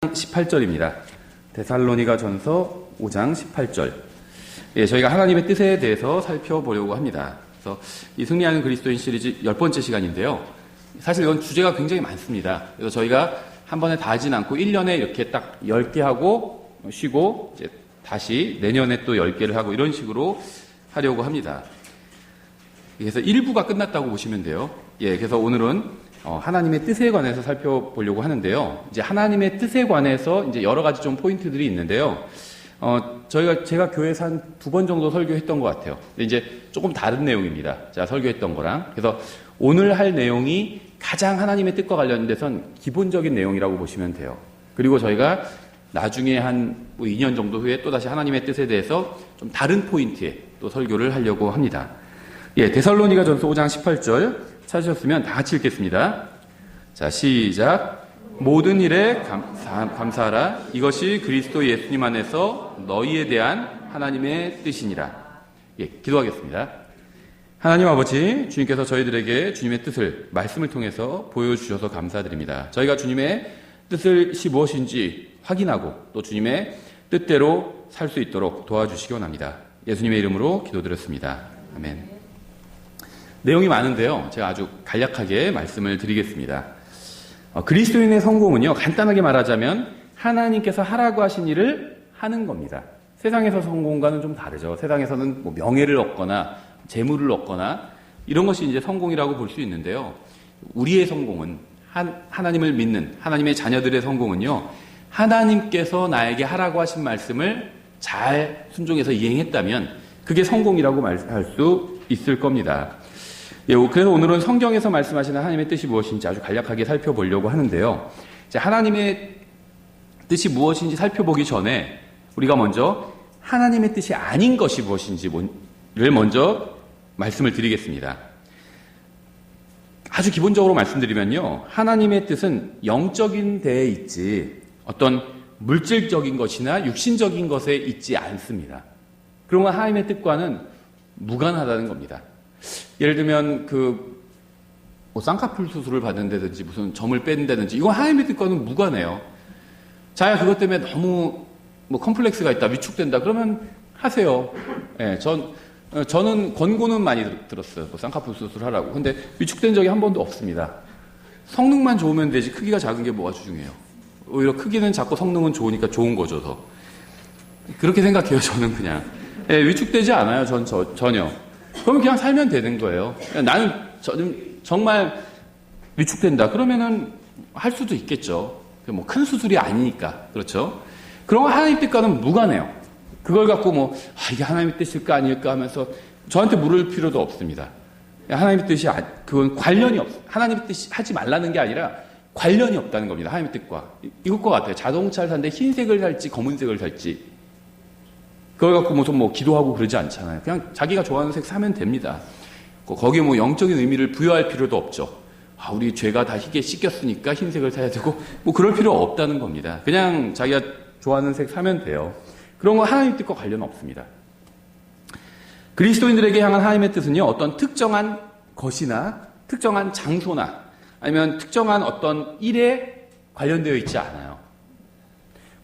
18절입니다. 데살로니가 전서 5장 18절. 저희가 하나님의 뜻에 대해서 살펴보려고 합니다. 그래서 이 승리하는 그리스도인 시리즈 10번째 시간인데요. 사실 이건 주제가 굉장히 많습니다. 그래서 저희가 한 번에 다 하진 않고 1년에 이렇게 딱 10개 하고 쉬고 이제 다시 내년에 또 10개를 하고 이런 식으로 하려고 합니다. 그래서 1부가 끝났다고 보시면 돼요. 그래서 오늘은 하나님의 뜻에 관해서 살펴보려고 하는데요. 이제 하나님의 뜻에 관해서 이제 여러 가지 좀 포인트들이 있는데요. 제가 교회에서 한 2번 정도 설교했던 것 같아요. 근데 이제 조금 다른 내용입니다. 제가 설교했던 거랑. 그래서 오늘 할 내용이 가장 하나님의 뜻과 관련돼선 기본적인 내용이라고 보시면 돼요. 그리고 저희가 나중에 한 2년 정도 후에 또다시 하나님의 뜻에 대해서 좀 다른 포인트에 또 설교를 하려고 합니다. 데살로니가 전서 5장 18절 찾으셨으면 다 같이 읽겠습니다. 자, 시작. 모든 일에 감사하라. 이것이 그리스도 예수님 안에서 너희에 대한 하나님의 뜻이니라. 기도하겠습니다. 하나님 아버지, 주님께서 저희들에게 주님의 뜻을 말씀을 통해서 보여주셔서 감사드립니다. 저희가 주님의 뜻이 무엇인지 확인하고 또 주님의 뜻대로 살 수 있도록 도와주시기 원합니다. 예수님의 이름으로 기도드렸습니다. 아멘. 내용이 많은데요. 제가 아주 간략하게 말씀을 드리겠습니다. 그리스도인의 성공은요, 간단하게 말하자면 하나님께서 하라고 하신 일을 하는 겁니다. 세상에서 성공과는 좀 다르죠. 세상에서는 뭐 명예를 얻거나 재물을 얻거나 이런 것이 이제 성공이라고 볼 수 있는데요. 우리의 성공은 하나님을 믿는 하나님의 자녀들의 성공은요, 하나님께서 나에게 하라고 하신 말씀을 잘 순종해서 이행했다면 그게 성공이라고 할 수 있을 겁니다. 그래서 오늘은 성경에서 말씀하시는 하나님의 뜻이 무엇인지 아주 간략하게 살펴보려고 하는데요. 이제 하나님의 뜻이 무엇인지 살펴보기 전에 우리가 먼저 하나님의 뜻이 아닌 것이 무엇인지를 먼저 말씀을 드리겠습니다. 아주 기본적으로 말씀드리면요. 하나님의 뜻은 영적인 데에 있지 어떤 물질적인 것이나 육신적인 것에 있지 않습니다. 그런 건 하나님의 뜻과는 무관하다는 겁니다. 예를 들면 쌍꺼풀 수술을 받는다든지 무슨 점을 뺀다든지 이건 하나님의 뜻과는 무관해요. 자기가 그것 때문에 너무 컴플렉스가 있다, 위축된다 그러면 하세요. 저는 권고는 많이 들었어요. 쌍꺼풀 수술하라고. 근데 위축된 적이 한 번도 없습니다. 성능만 좋으면 되지 크기가 작은 게 뭐가 중요해요. 오히려 크기는 작고 성능은 좋으니까 좋은 거죠. 더. 그렇게 생각해요. 저는 그냥. 위축되지 않아요. 전혀. 그러면 그냥 살면 되는 거예요. 나는 정말 위축된다. 그러면은 할 수도 있겠죠. 큰 수술이 아니니까. 그렇죠? 그런 거 하나님 뜻과는 무관해요. 그걸 갖고 이게 하나님의 뜻일까 아닐까 하면서 저한테 물을 필요도 없습니다. 하나님의 뜻이, 그건 관련이 없어요. 하나님의 뜻이 하지 말라는 게 아니라 관련이 없다는 겁니다. 하나님의 뜻과. 이것과 같아요. 자동차를 사는데 흰색을 살지 검은색을 살지. 그걸 갖고 무슨 기도하고 그러지 않잖아요. 그냥 자기가 좋아하는 색 사면 됩니다. 거기에 영적인 의미를 부여할 필요도 없죠. 우리 죄가 다 희게 씻겼으니까 흰색을 사야 되고 그럴 필요 없다는 겁니다. 그냥 자기가 좋아하는 색 사면 돼요. 그런 거 하나님 뜻과 관련 없습니다. 그리스도인들에게 향한 하나님의 뜻은요, 어떤 특정한 것이나 특정한 장소나 아니면 특정한 어떤 일에 관련되어 있지 않아요.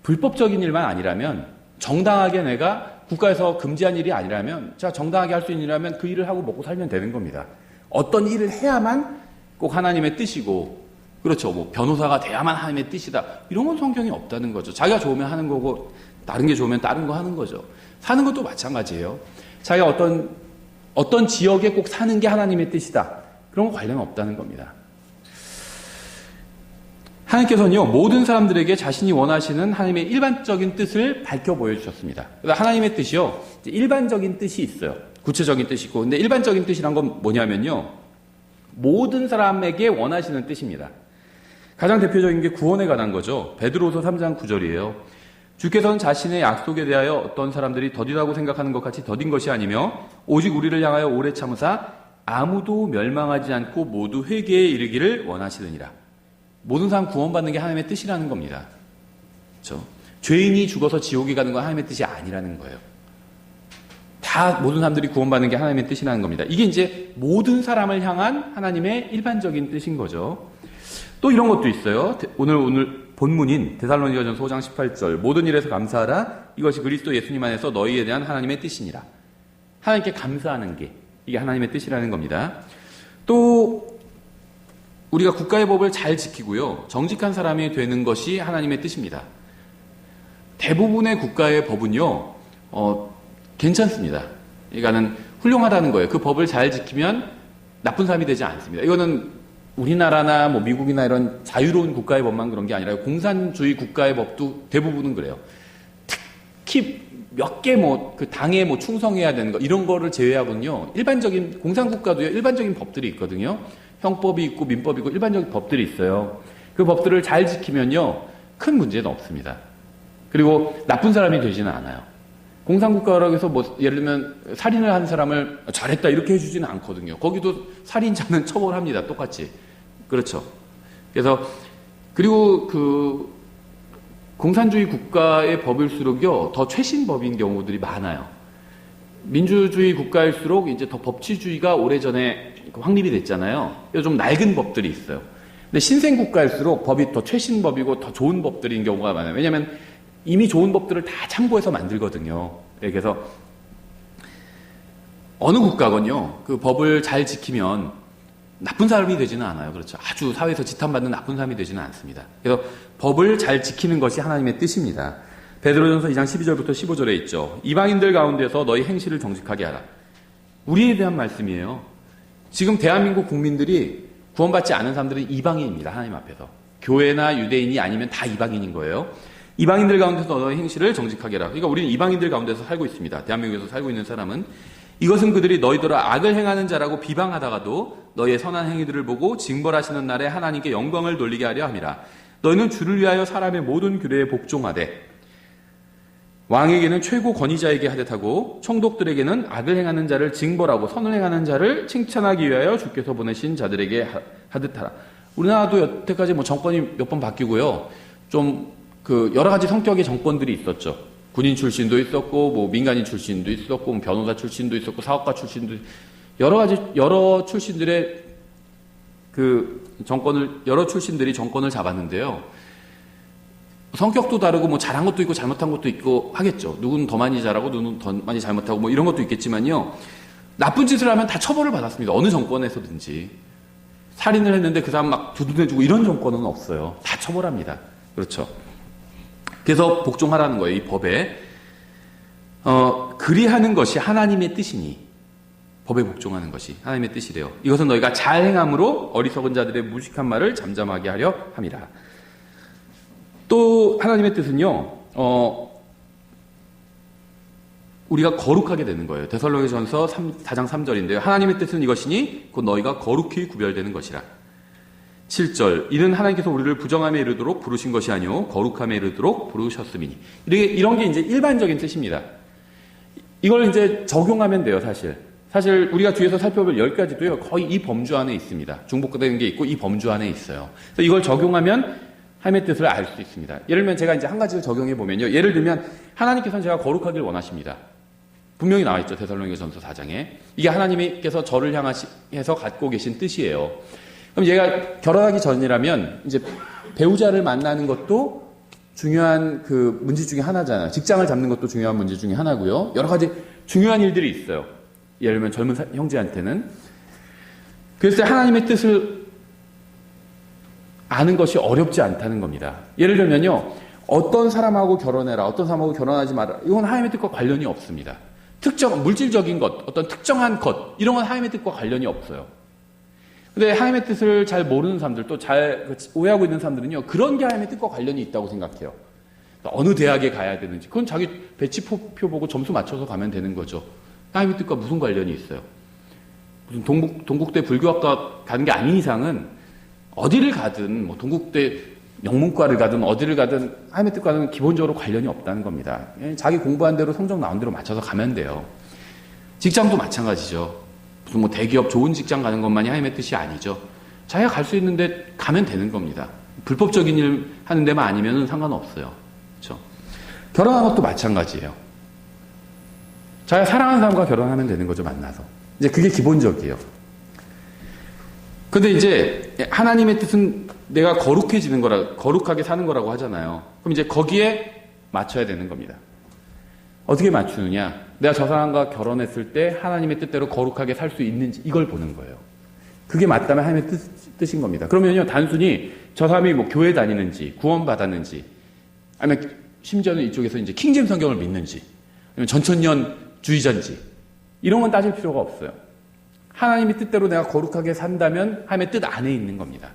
불법적인 일만 아니라면, 정당하게 내가 국가에서 금지한 일이 아니라면, 제가 정당하게 할 수 있는 일이라면 그 일을 하고 먹고 살면 되는 겁니다. 어떤 일을 해야만 꼭 하나님의 뜻이고, 그렇죠. 변호사가 돼야만 하나님의 뜻이다. 이런 건 성경이 없다는 거죠. 자기가 좋으면 하는 거고, 다른 게 좋으면 다른 거 하는 거죠. 사는 것도 마찬가지예요. 자기가 어떤 지역에 꼭 사는 게 하나님의 뜻이다. 그런 거 관련 없다는 겁니다. 하나님께서는요, 모든 사람들에게 자신이 원하시는 하나님의 일반적인 뜻을 밝혀 보여주셨습니다. 그래서 하나님의 뜻이요, 일반적인 뜻이 있어요. 구체적인 뜻이 있고, 근데 일반적인 뜻이란 건 뭐냐면요, 모든 사람에게 원하시는 뜻입니다. 가장 대표적인 게 구원에 관한 거죠. 베드로서 3장 9절이에요. 주께서는 자신의 약속에 대하여 어떤 사람들이 더디다고 생각하는 것 같이 더딘 것이 아니며 오직 우리를 향하여 오래 참으사 아무도 멸망하지 않고 모두 회개에 이르기를 원하시느니라. 모든 사람 구원받는 게 하나님의 뜻이라는 겁니다. 그렇죠? 죄인이 죽어서 지옥에 가는 건 하나님의 뜻이 아니라는 거예요. 다 모든 사람들이 구원받는 게 하나님의 뜻이라는 겁니다. 이게 이제 모든 사람을 향한 하나님의 일반적인 뜻인 거죠. 또 이런 것도 있어요. 오늘 본문인 데살로니가전서 5장 18절 모든 일에서 감사하라 이것이 그리스도 예수님 안에서 너희에 대한 하나님의 뜻이니라. 하나님께 감사하는 게 이게 하나님의 뜻이라는 겁니다. 또 우리가 국가의 법을 잘 지키고요. 정직한 사람이 되는 것이 하나님의 뜻입니다. 대부분의 국가의 법은요. 괜찮습니다. 그러니까는 훌륭하다는 거예요. 그 법을 잘 지키면 나쁜 사람이 되지 않습니다. 이거는 우리나라나 뭐 미국이나 이런 자유로운 국가의 법만 그런 게 아니라 공산주의 국가의 법도 대부분은 그래요. 특히 몇 개 뭐 그 당에 뭐 충성해야 되는 거 이런 거를 제외하고는요. 일반적인 공산국가도요. 일반적인 법들이 있거든요. 형법이 있고 민법이 있고 일반적인 법들이 있어요. 그 법들을 잘 지키면요. 큰 문제는 없습니다. 그리고 나쁜 사람이 되지는 않아요. 공산국가라고 해서 뭐 예를 들면 살인을 한 사람을 잘했다 이렇게 해주지는 않거든요. 거기도 살인자는 처벌합니다. 똑같이. 그렇죠. 그래서 그리고 그 공산주의 국가의 법일수록요 더 최신 법인 경우들이 많아요. 민주주의 국가일수록 이제 더 법치주의가 오래전에 확립이 됐잖아요. 그래서 좀 낡은 법들이 있어요. 근데 신생 국가일수록 법이 더 최신 법이고 더 좋은 법들인 경우가 많아요. 왜냐하면 이미 좋은 법들을 다 참고해서 만들거든요. 그래서 어느 국가건요 그 법을 잘 지키면 나쁜 사람이 되지는 않아요. 그렇죠. 아주 사회에서 지탄받는 나쁜 사람이 되지는 않습니다. 그래서 법을 잘 지키는 것이 하나님의 뜻입니다. 베드로전서 2장 12절부터 15절에 있죠. 이방인들 가운데서 너희 행실을 정직하게 하라. 우리에 대한 말씀이에요. 지금 대한민국 국민들이 구원받지 않은 사람들은 이방인입니다. 하나님 앞에서. 교회나 유대인이 아니면 다 이방인인 거예요. 이방인들 가운데서 너희 행실을 정직하게 하라. 그러니까 우리는 이방인들 가운데서 살고 있습니다. 대한민국에서 살고 있는 사람은. 이것은 그들이 너희들을 악을 행하는 자라고 비방하다가도 너희의 선한 행위들을 보고 징벌하시는 날에 하나님께 영광을 돌리게 하려 함이라. 너희는 주를 위하여 사람의 모든 규례에 복종하되 왕에게는 최고 권위자에게 하듯 하고 총독들에게는 악을 행하는 자를 징벌하고 선을 행하는 자를 칭찬하기 위하여 주께서 보내신 자들에게 하듯 하라. 우리나라도 여태까지 뭐 정권이 몇 번 바뀌고요. 좀 그 여러 가지 성격의 정권들이 있었죠. 군인 출신도 있었고, 뭐 민간인 출신도 있었고, 뭐 변호사 출신도 있었고, 사업가 출신도 여러 출신들의 그 정권을 여러 출신들이 정권을 잡았는데요. 성격도 다르고 뭐 잘한 것도 있고 잘못한 것도 있고 하겠죠. 누구는 더 많이 잘하고 누구는 더 많이 잘못하고 뭐 이런 것도 있겠지만요. 나쁜 짓을 하면 다 처벌을 받았습니다. 어느 정권에서든지. 살인을 했는데 그 사람 막 두둔해주고 이런 정권은 없어요. 다 처벌합니다. 그렇죠. 그래서 복종하라는 거예요. 이 법에. 그리하는 것이 하나님의 뜻이니 법에 복종하는 것이 하나님의 뜻이래요. 이것은 너희가 잘 행함으로 어리석은 자들의 무식한 말을 잠잠하게 하려 함이라. 또 하나님의 뜻은요. 우리가 거룩하게 되는 거예요. 데살로니가전서 4장 3절인데요. 하나님의 뜻은 이것이니 곧 너희가 거룩히 구별되는 것이라. 7절 이는 하나님께서 우리를 부정함에 이르도록 부르신 것이 아니오 거룩함에 이르도록 부르셨음이니. 이런 게 이제 일반적인 뜻입니다. 이걸 이제 적용하면 돼요. 사실 우리가 뒤에서 살펴볼 10가지도요. 거의 이 범주 안에 있습니다. 중복되는 게 있고 이 범주 안에 있어요. 그래서 이걸 적용하면 하나님의 뜻을 알 수 있습니다. 예를 들면 제가 이제 한 가지를 적용해 보면요. 예를 들면 하나님께서는 제가 거룩하길 원하십니다. 분명히 나와 있죠. 데살로니가전서 4장에. 이게 하나님께서 저를 향해서 갖고 계신 뜻이에요. 그럼 얘가 결혼하기 전이라면 이제 배우자를 만나는 것도 중요한 그 문제 중에 하나잖아요. 직장을 잡는 것도 중요한 문제 중에 하나고요. 여러 가지 중요한 일들이 있어요. 예를 들면 젊은 형제한테는. 그래서 하나님의 뜻을 아는 것이 어렵지 않다는 겁니다. 예를 들면요. 어떤 사람하고 결혼해라. 어떤 사람하고 결혼하지 마라. 이건 하나님의 뜻과 관련이 없습니다. 물질적인 것, 어떤 특정한 것, 이런 건 하나님의 뜻과 관련이 없어요. 근데 하나님의 뜻을 잘 모르는 사람들, 또 잘 오해하고 있는 사람들은요, 그런 게 하나님의 뜻과 관련이 있다고 생각해요. 어느 대학에 가야 되는지, 그건 자기 배치표 보고 점수 맞춰서 가면 되는 거죠. 하나님의 뜻과 무슨 관련이 있어요? 무슨 동국대 불교학과 가는 게 아닌 이상은 어디를 가든, 뭐 동국대 영문과를 가든 어디를 가든 하나님의 뜻과는 기본적으로 관련이 없다는 겁니다. 자기 공부한 대로 성적 나온 대로 맞춰서 가면 돼요. 직장도 마찬가지죠. 무슨 뭐 대기업 좋은 직장 가는 것만이 하나님의 뜻이 아니죠. 자기가 갈 수 있는데 가면 되는 겁니다. 불법적인 일 하는 데만 아니면 상관없어요. 그렇죠? 결혼하는 것도 마찬가지예요. 자기가 사랑하는 사람과 결혼하면 되는 거죠. 만나서. 이제 그게 기본적이에요. 근데 이제 하나님의 뜻은 내가 거룩해지는 거룩하게 사는 거라고 하잖아요. 그럼 이제 거기에 맞춰야 되는 겁니다. 어떻게 맞추느냐? 내가 저 사람과 결혼했을 때 하나님의 뜻대로 거룩하게 살 수 있는지 이걸 보는 거예요. 그게 맞다면 하나님의 뜻인 겁니다. 그러면요, 단순히 저 사람이 뭐 교회 다니는지, 구원받았는지, 아니면 심지어는 이쪽에서 이제 킹제임스 성경을 믿는지, 아니면 전천년주의자인지, 이런 건 따질 필요가 없어요. 하나님의 뜻대로 내가 거룩하게 산다면 하나님의 뜻 안에 있는 겁니다.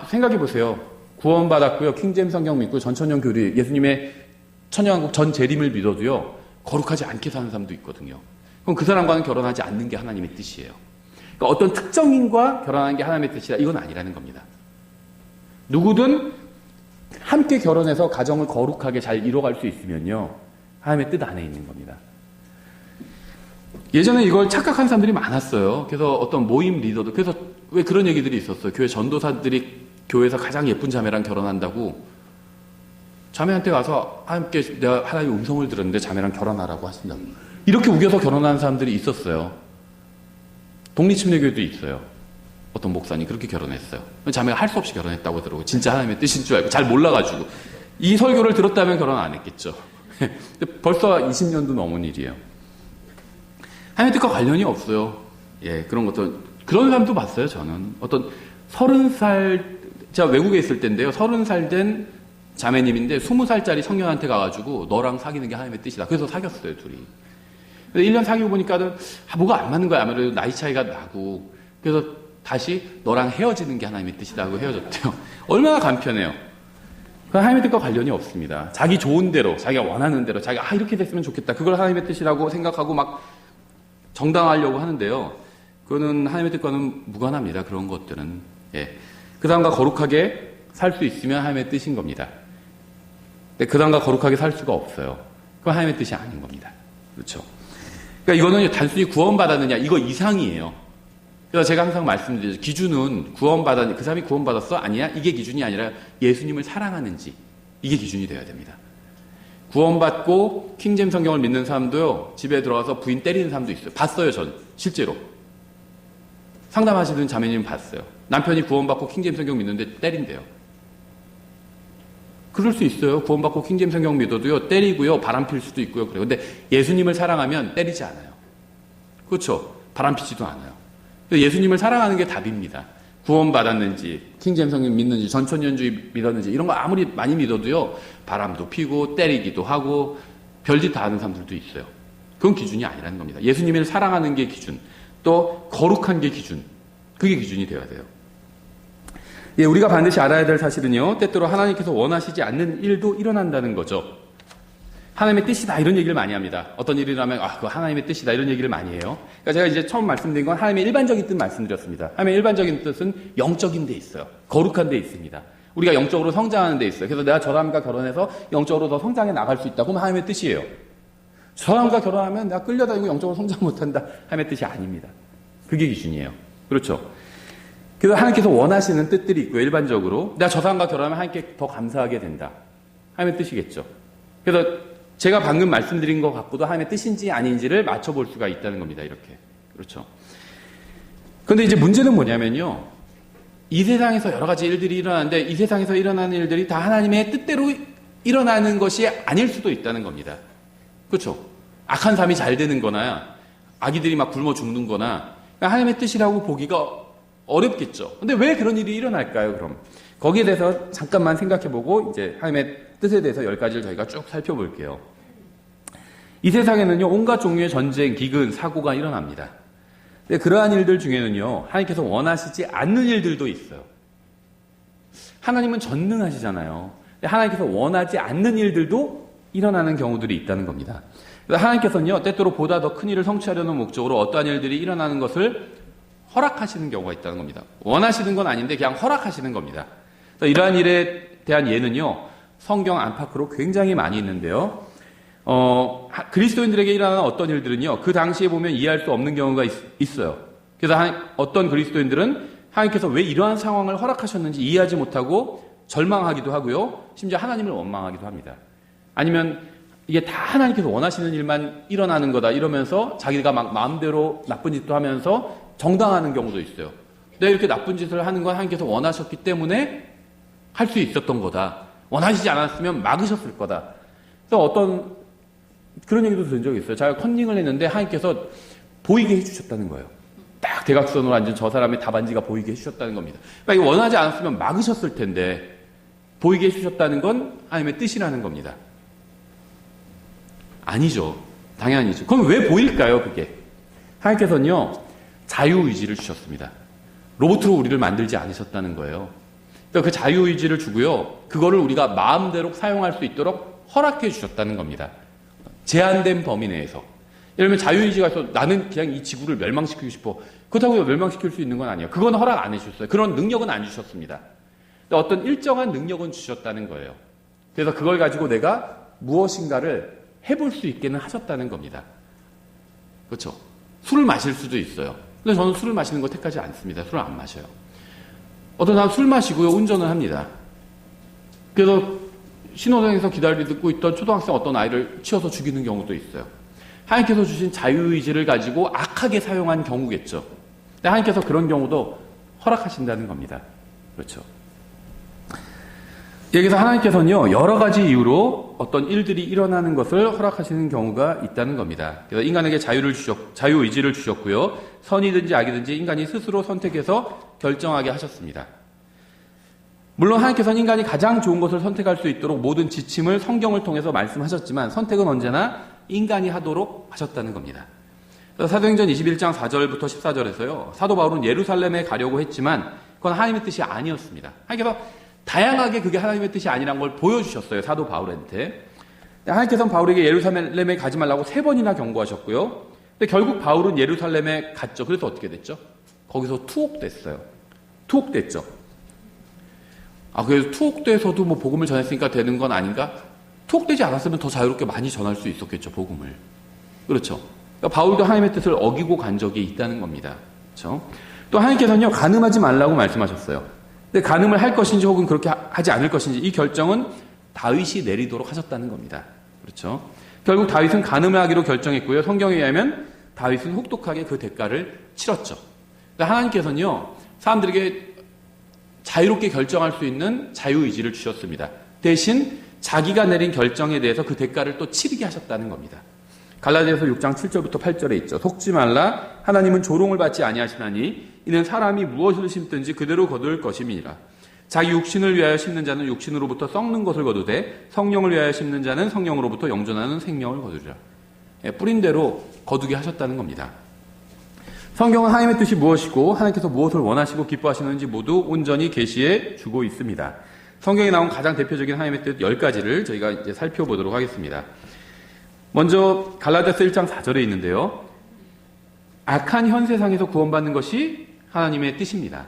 생각해 보세요. 구원받았고요, 킹제임스 성경 믿고 전천년 교리, 예수님의 천년왕국 전 재림을 믿어도요, 거룩하지 않게 사는 사람도 있거든요. 그럼 그 사람과는 결혼하지 않는 게 하나님의 뜻이에요. 그러니까 어떤 특정인과 결혼하는 게 하나님의 뜻이다. 이건 아니라는 겁니다. 누구든 함께 결혼해서 가정을 거룩하게 잘 이뤄갈 수 있으면요, 하나님의 뜻 안에 있는 겁니다. 예전에 이걸 착각한 사람들이 많았어요. 그래서 어떤 모임 리더도, 그래서 왜 그런 얘기들이 있었어요. 교회 전도사들이 교회에서 가장 예쁜 자매랑 결혼한다고 자매한테 가서 함께 내가 하나님의 음성을 들었는데 자매랑 결혼하라고 하신다고. 이렇게 우겨서 결혼하는 사람들이 있었어요. 독립침례교회도 있어요. 어떤 목사님 그렇게 결혼했어요. 자매가 할 수 없이 결혼했다고 그러고 진짜 하나님의 뜻인 줄 알고 잘 몰라가지고 이 설교를 들었다면 결혼 안 했겠죠. 벌써 20년도 넘은 일이에요. 하나님의 뜻과 관련이 없어요. 예, 그런 것도 그런 사람도 봤어요. 저는 어떤 30살 제가 외국에 있을 때인데요. 30살 된 자매님인데 20살짜리 청년한테 가가지고 너랑 사귀는 게 하나님의 뜻이다. 그래서 사귀었어요, 둘이. 1년 사귀고 보니까는 뭐가 안 맞는 거야. 아무래도 나이 차이가 나고. 그래서 다시 너랑 헤어지는 게 하나님의 뜻이다 하고 헤어졌대요. 얼마나 간편해요. 하나님의 뜻과 관련이 없습니다. 자기 좋은 대로, 자기가 원하는 대로, 자기가 이렇게 됐으면 좋겠다. 그걸 하나님의 뜻이라고 생각하고 막 정당하려고 하는데요. 그거는 하나님의 뜻과는 무관합니다. 그런 것들은. 예. 그 사람과 거룩하게 살 수 있으면 하나님의 뜻인 겁니다. 근데 그 사람과 거룩하게 살 수가 없어요. 그건 하나님의 뜻이 아닌 겁니다. 그렇죠. 그러니까 이거는 단순히 구원받았느냐, 이거 이상이에요. 그래서 제가 항상 말씀드리죠. 기준은 그 사람이 구원받았어? 아니야? 이게 기준이 아니라 예수님을 사랑하는지, 이게 기준이 되어야 됩니다. 구원받고 킹제임스 성경을 믿는 사람도요, 집에 들어가서 부인 때리는 사람도 있어요. 봤어요, 전. 실제로. 상담하시는 자매님 봤어요. 남편이 구원받고 킹제임스 성경 믿는데 때린대요. 그럴 수 있어요. 구원받고 킹제임스 성경 믿어도요, 때리고요, 바람필 수도 있고요, 그래요. 근데 예수님을 사랑하면 때리지 않아요. 그렇죠? 바람피지도 않아요. 예수님을 사랑하는 게 답입니다. 구원받았는지, 킹제임스 성경 믿는지, 전천년주의 믿었는지, 이런 거 아무리 많이 믿어도요, 바람도 피고, 때리기도 하고, 별짓 다 하는 사람들도 있어요. 그건 기준이 아니라는 겁니다. 예수님을 사랑하는 게 기준, 또 거룩한 게 기준, 그게 기준이 되어야 돼요. 예, 우리가 반드시 알아야 될 사실은요, 때때로 하나님께서 원하시지 않는 일도 일어난다는 거죠. 하나님의 뜻이다, 이런 얘기를 많이 합니다. 어떤 일이 일어나면, 그거 하나님의 뜻이다, 이런 얘기를 많이 해요. 그러니까 제가 이제 처음 말씀드린 건 하나님의 일반적인 뜻 말씀드렸습니다. 하나님의 일반적인 뜻은 영적인 데 있어요. 거룩한 데 있습니다. 우리가 영적으로 성장하는 데 있어요. 그래서 내가 저 사람과 결혼해서 영적으로 더 성장해 나갈 수 있다. 그러면 하나님의 뜻이에요. 저 사람과 결혼하면 내가 끌려다니고 영적으로 성장 못한다. 하나님의 뜻이 아닙니다. 그게 기준이에요. 그렇죠. 그래서 하나님께서 원하시는 뜻들이 있고요. 일반적으로 내가 저 사람과 결혼하면 하나님께 더 감사하게 된다. 하나님의 뜻이겠죠. 그래서 제가 방금 말씀드린 것 갖고도 하나님의 뜻인지 아닌지를 맞춰볼 수가 있다는 겁니다. 이렇게. 그렇죠. 그런데 이제 문제는 뭐냐면요. 이 세상에서 여러 가지 일들이 일어나는데 이 세상에서 일어나는 일들이 다 하나님의 뜻대로 일어나는 것이 아닐 수도 있다는 겁니다. 그렇죠. 악한 삶이 잘 되는 거나 아기들이 막 굶어 죽는 거나 하나님의 뜻이라고 보기가 어렵겠죠. 근데 왜 그런 일이 일어날까요, 그럼? 거기에 대해서 잠깐만 생각해보고 이제 하나님의 뜻에 대해서 10가지를 저희가 쭉 살펴볼게요. 이 세상에는요, 온갖 종류의 전쟁, 기근, 사고가 일어납니다. 근데 그러한 일들 중에는요, 하나님께서 원하시지 않는 일들도 있어요. 하나님은 전능하시잖아요. 근데 하나님께서 원하지 않는 일들도 일어나는 경우들이 있다는 겁니다. 그래서 하나님께서는요, 때때로 보다 더 큰 일을 성취하려는 목적으로 어떠한 일들이 일어나는 것을 허락하시는 경우가 있다는 겁니다. 원하시는 건 아닌데 그냥 허락하시는 겁니다. 이러한 일에 대한 예는요, 성경 안팎으로 굉장히 많이 있는데요. 그리스도인들에게 일어나는 어떤 일들은요, 그 당시에 보면 이해할 수 없는 경우가 있어요. 그래서 어떤 그리스도인들은 하나님께서 왜 이러한 상황을 허락하셨는지 이해하지 못하고 절망하기도 하고요, 심지어 하나님을 원망하기도 합니다. 아니면 이게 다 하나님께서 원하시는 일만 일어나는 거다 이러면서 자기가 막 마음대로 나쁜 짓도 하면서 정당하는 경우도 있어요. 내가 이렇게 나쁜 짓을 하는 건 하나님께서 원하셨기 때문에 할 수 있었던 거다. 원하시지 않았으면 막으셨을 거다. 그래서 그런 얘기도 들은 적이 있어요. 제가 컨닝을 했는데 하나님께서 보이게 해주셨다는 거예요. 딱 대각선으로 앉은 저 사람의 답안지가 보이게 해주셨다는 겁니다. 그러니까 원하지 않았으면 막으셨을 텐데 보이게 해주셨다는 건 하나님의 뜻이라는 겁니다. 아니죠. 당연히죠. 그럼 왜 보일까요, 그게? 하나님께서는요, 자유의지를 주셨습니다. 로봇으로 우리를 만들지 않으셨다는 거예요. 그러니까 그 자유의지를 주고요, 그거를 우리가 마음대로 사용할 수 있도록 허락해 주셨다는 겁니다. 제한된 범위 내에서. 예를 들면 자유의지가 있어 나는 그냥 이 지구를 멸망시키고 싶어. 그렇다고 멸망시킬 수 있는 건 아니에요. 그건 허락 안 해주셨어요. 그런 능력은 안 주셨습니다. 어떤 일정한 능력은 주셨다는 거예요. 그래서 그걸 가지고 내가 무엇인가를 해볼 수 있게는 하셨다는 겁니다. 그렇죠? 술을 마실 수도 있어요. 근데 저는 술을 마시는 거 택하지 않습니다. 술을 안 마셔요. 어떤 사람 술 마시고요, 운전을 합니다. 그래서 신호등에서 기다리고 있던 초등학생 어떤 아이를 치어서 죽이는 경우도 있어요. 하나님께서 주신 자유의지를 가지고 악하게 사용한 경우겠죠. 근데 하나님께서 그런 경우도 허락하신다는 겁니다. 그렇죠. 여기서 하나님께서는요, 여러 가지 이유로 어떤 일들이 일어나는 것을 허락하시는 경우가 있다는 겁니다. 그래서 인간에게 자유의지를 주셨고요, 선이든지 악이든지 인간이 스스로 선택해서 결정하게 하셨습니다. 물론 하나님께서는 인간이 가장 좋은 것을 선택할 수 있도록 모든 지침을 성경을 통해서 말씀하셨지만 선택은 언제나 인간이 하도록 하셨다는 겁니다. 사도행전 21장 4절부터 14절에서요, 사도 바울은 예루살렘에 가려고 했지만 그건 하나님의 뜻이 아니었습니다. 하나님께서 다양하게 그게 하나님의 뜻이 아니란 걸 보여주셨어요, 사도 바울한테. 하나님께서는 바울에게 예루살렘에 가지 말라고 3번이나 경고하셨고요. 근데 결국 바울은 예루살렘에 갔죠. 그래서 어떻게 됐죠? 거기서 투옥됐어요. 투옥됐죠. 그래서 투옥돼서도 뭐 복음을 전했으니까 되는 건 아닌가? 투옥되지 않았으면 더 자유롭게 많이 전할 수 있었겠죠, 복음을. 그렇죠. 그러니까 바울도 하나님의 뜻을 어기고 간 적이 있다는 겁니다. 그렇죠? 또 하나님께서는요, 간음하지 말라고 말씀하셨어요. 근데 간음을 할 것인지 혹은 그렇게 하지 않을 것인지 이 결정은 다윗이 내리도록 하셨다는 겁니다. 그렇죠? 결국 다윗은 간음을 하기로 결정했고요. 성경에 의하면 다윗은 혹독하게 그 대가를 치렀죠. 하나님께서는요, 사람들에게 자유롭게 결정할 수 있는 자유의지를 주셨습니다. 대신 자기가 내린 결정에 대해서 그 대가를 또 치르게 하셨다는 겁니다. 갈라디아서 6장 7절부터 8절에 있죠. 속지 말라. 하나님은 조롱을 받지 아니하시나니 이는 사람이 무엇을 심든지 그대로 거둘 것임이니라. 자기 육신을 위하여 심는 자는 육신으로부터 썩는 것을 거두되 성령을 위하여 심는 자는 성령으로부터 영존하는 생명을 거두리라. 뿌린 대로 거두게 하셨다는 겁니다. 성경은 하나님의 뜻이 무엇이고 하나님께서 무엇을 원하시고 기뻐하시는지 모두 온전히 계시해 주고 있습니다. 성경에 나온 가장 대표적인 하나님의 뜻 10가지를 저희가 이제 살펴보도록 하겠습니다. 먼저 갈라디아서 1장 4절에 있는데요. 악한 현 세상에서 구원받는 것이 하나님의 뜻입니다.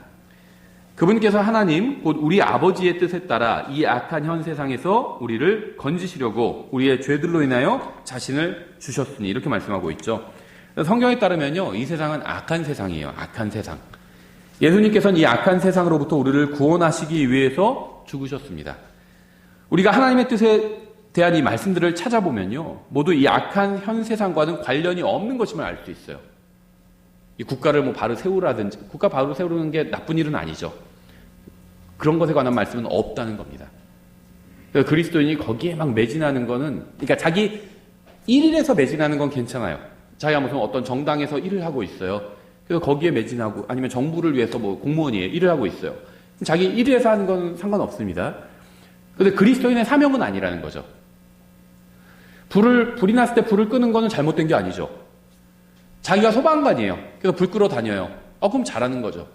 그분께서 하나님, 곧 우리 아버지의 뜻에 따라 이 악한 현 세상에서 우리를 건지시려고 우리의 죄들로 인하여 자신을 주셨으니 이렇게 말씀하고 있죠. 성경에 따르면요, 이 세상은 악한 세상이에요. 악한 세상. 예수님께서는 이 악한 세상으로부터 우리를 구원하시기 위해서 죽으셨습니다. 우리가 하나님의 뜻에 대한 이 말씀들을 찾아보면요, 모두 이 악한 현 세상과는 관련이 없는 것임을 알 수 있어요. 이 국가를 뭐 바로 세우라든지, 국가 바로 세우는 게 나쁜 일은 아니죠. 그런 것에 관한 말씀은 없다는 겁니다. 그러니까 그리스도인이 거기에 막 매진하는 거는, 그러니까 자기 일일에서 매진하는 건 괜찮아요. 자기가 무슨 어떤 정당에서 일을 하고 있어요. 그래서 거기에 매진하고, 아니면 정부를 위해서 뭐 공무원이에요. 일을 하고 있어요. 자기 일일에서 하는 건 상관없습니다. 그런데 그리스도인의 사명은 아니라는 거죠. 불이 났을 때 불을 끄는 거는 잘못된 게 아니죠. 자기가 소방관이에요. 그래서 불 끄러 다녀요. 그럼 잘하는 거죠.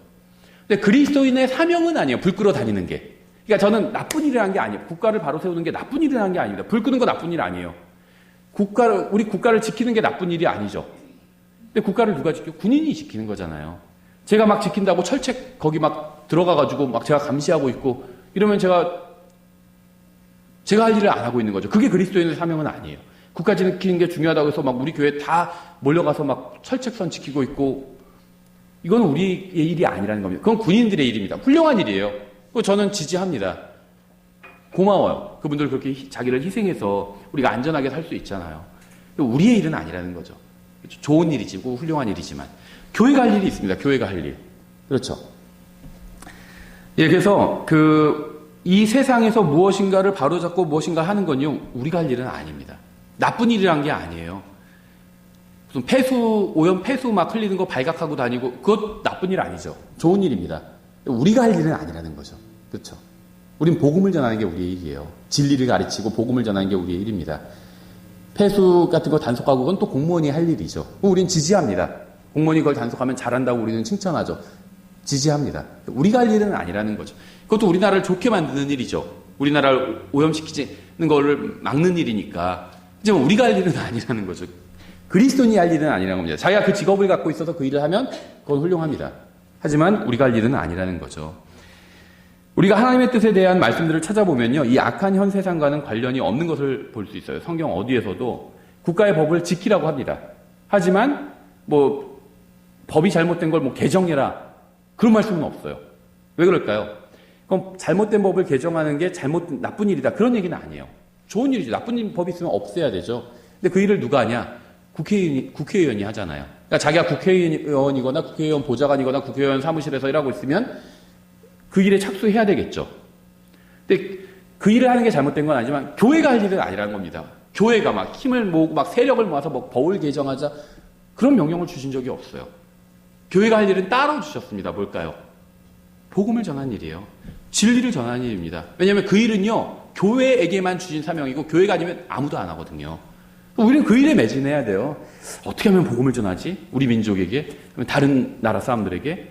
근데 그리스도인의 사명은 아니에요. 불 끄러 다니는 게. 그러니까 저는 나쁜 일을 한 게 아니에요. 국가를 바로 세우는 게 나쁜 일을 한 게 아닙니다. 불 끄는 거 나쁜 일 아니에요. 우리 국가를 지키는 게 나쁜 일이 아니죠. 근데 국가를 누가 지켜? 군인이 지키는 거잖아요. 제가 막 지킨다고 철책 거기 막 들어가가지고 막 제가 감시하고 있고 이러면 제가 할 일을 안 하고 있는 거죠. 그게 그리스도인의 사명은 아니에요. 국가 지키는 게 중요하다고 해서 막 우리 교회 다 몰려가서 막 철책선 지키고 있고, 이건 우리의 일이 아니라는 겁니다. 그건 군인들의 일입니다. 훌륭한 일이에요. 그거 저는 지지합니다. 고마워요. 그분들 그렇게 자기를 희생해서 우리가 안전하게 살 수 있잖아요. 우리의 일은 아니라는 거죠. 좋은 일이지고 훌륭한 일이지만 교회가 할 일이 있습니다. 교회가 할 일. 그렇죠. 예, 그래서 이 세상에서 무엇인가를 바로잡고 무엇인가 하는 건요, 우리가 할 일은 아닙니다. 나쁜 일이란 게 아니에요. 무슨 오염 폐수 막 흘리는 거 발각하고 다니고, 그것 나쁜 일 아니죠. 좋은 일입니다. 우리가 할 일은 아니라는 거죠. 그렇죠. 우린 복음을 전하는 게 우리의 일이에요. 진리를 가르치고 복음을 전하는 게 우리의 일입니다. 폐수 같은 거 단속하고 그건 또 공무원이 할 일이죠. 우린 지지합니다. 공무원이 그걸 단속하면 잘한다고 우리는 칭찬하죠. 지지합니다. 우리가 할 일은 아니라는 거죠. 그것도 우리나라를 좋게 만드는 일이죠. 우리나라를 오염시키는 거를 막는 일이니까. 하지만 우리가 할 일은 아니라는 거죠. 그리스도인이 할 일은 아니라는 겁니다. 자기가 그 직업을 갖고 있어서 그 일을 하면 그건 훌륭합니다. 하지만 우리가 할 일은 아니라는 거죠. 우리가 하나님의 뜻에 대한 말씀들을 찾아보면요, 이 악한 현 세상과는 관련이 없는 것을 볼 수 있어요. 성경 어디에서도 국가의 법을 지키라고 합니다. 하지만 법이 잘못된 걸 개정해라, 그런 말씀은 없어요. 왜 그럴까요? 그럼 잘못된 법을 개정하는 게 나쁜 일이다, 그런 얘기는 아니에요. 좋은 일이죠. 나쁜 법이 있으면 없애야 되죠. 근데 그 일을 누가 하냐? 국회의원이 하잖아요. 그러니까 자기가 국회의원이거나 국회의원 보좌관이거나 국회의원 사무실에서 일하고 있으면 그 일에 착수해야 되겠죠. 근데 그 일을 하는 게 잘못된 건 아니지만 교회가 할 일은 아니라는 겁니다. 교회가 막 힘을 모으고 막 세력을 모아서 법을 개정하자, 그런 명령을 주신 적이 없어요. 교회가 할 일은 따로 주셨습니다. 뭘까요? 복음을 전하는 일이에요. 진리를 전하는 일입니다. 왜냐하면 그 일은요, 교회에게만 주신 사명이고 교회가 아니면 아무도 안 하거든요. 우리는 그 일에 매진해야 돼요. 어떻게 하면 복음을 전하지? 우리 민족에게, 다른 나라 사람들에게,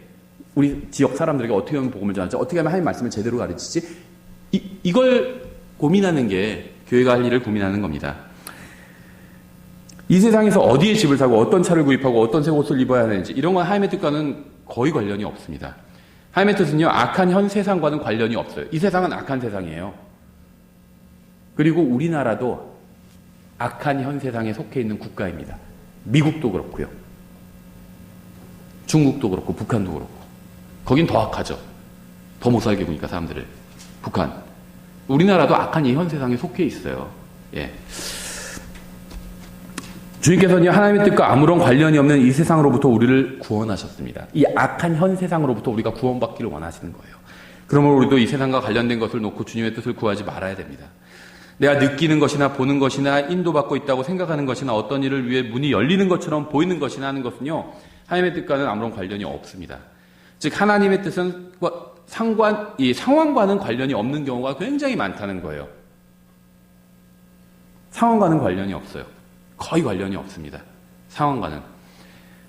우리 지역 사람들에게 어떻게 하면 복음을 전하지? 어떻게 하면 하나님 말씀을 제대로 가르치지? 이걸 고민하는 게 교회가 할 일을 고민하는 겁니다. 이 세상에서 어디에 집을 사고 어떤 차를 구입하고 어떤 색 옷을 입어야 하는지, 이런 건 하나님의 뜻과는 거의 관련이 없습니다. 하나님의 뜻은요, 악한 현 세상과는 관련이 없어요. 이 세상은 악한 세상이에요. 그리고 우리나라도 악한 현 세상에 속해 있는 국가입니다. 미국도 그렇고요. 중국도 그렇고 북한도 그렇고. 거긴 더 악하죠. 더 못 살게 구니까 사람들을. 북한. 우리나라도 악한 이 현 세상에 속해 있어요. 예. 주님께서는 하나님의 뜻과 아무런 관련이 없는 이 세상으로부터 우리를 구원하셨습니다. 이 악한 현 세상으로부터 우리가 구원받기를 원하시는 거예요. 그러므로 우리도 이 세상과 관련된 것을 놓고 주님의 뜻을 구하지 말아야 됩니다. 내가 느끼는 것이나 보는 것이나 인도받고 있다고 생각하는 것이나 어떤 일을 위해 문이 열리는 것처럼 보이는 것이나 하는 것은요, 하나님의 뜻과는 아무런 관련이 없습니다. 즉 하나님의 뜻은 이 상황과는 관련이 없는 경우가 굉장히 많다는 거예요. 상황과는 관련이 없어요. 거의 관련이 없습니다. 상황과는.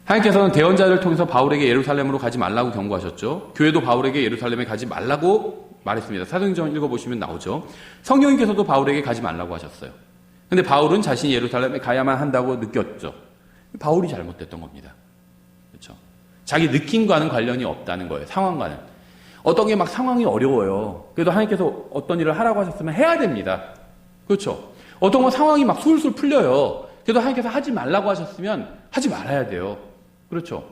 하나님께서는 대언자를 통해서 바울에게 예루살렘으로 가지 말라고 경고하셨죠. 교회도 바울에게 예루살렘에 가지 말라고 말했습니다. 사도행전 읽어보시면 나오죠. 성령님께서도 바울에게 가지 말라고 하셨어요. 근데 바울은 자신이 예루살렘에 가야만 한다고 느꼈죠. 바울이 잘못됐던 겁니다. 그렇죠? 자기 느낌과는 관련이 없다는 거예요. 상황과는. 어떤 게 막 상황이 어려워요. 그래도 하나님께서 어떤 일을 하라고 하셨으면 해야 됩니다. 그렇죠? 어떤 건 상황이 막 술술 풀려요. 그래도 하나님께서 하지 말라고 하셨으면 하지 말아야 돼요. 그렇죠?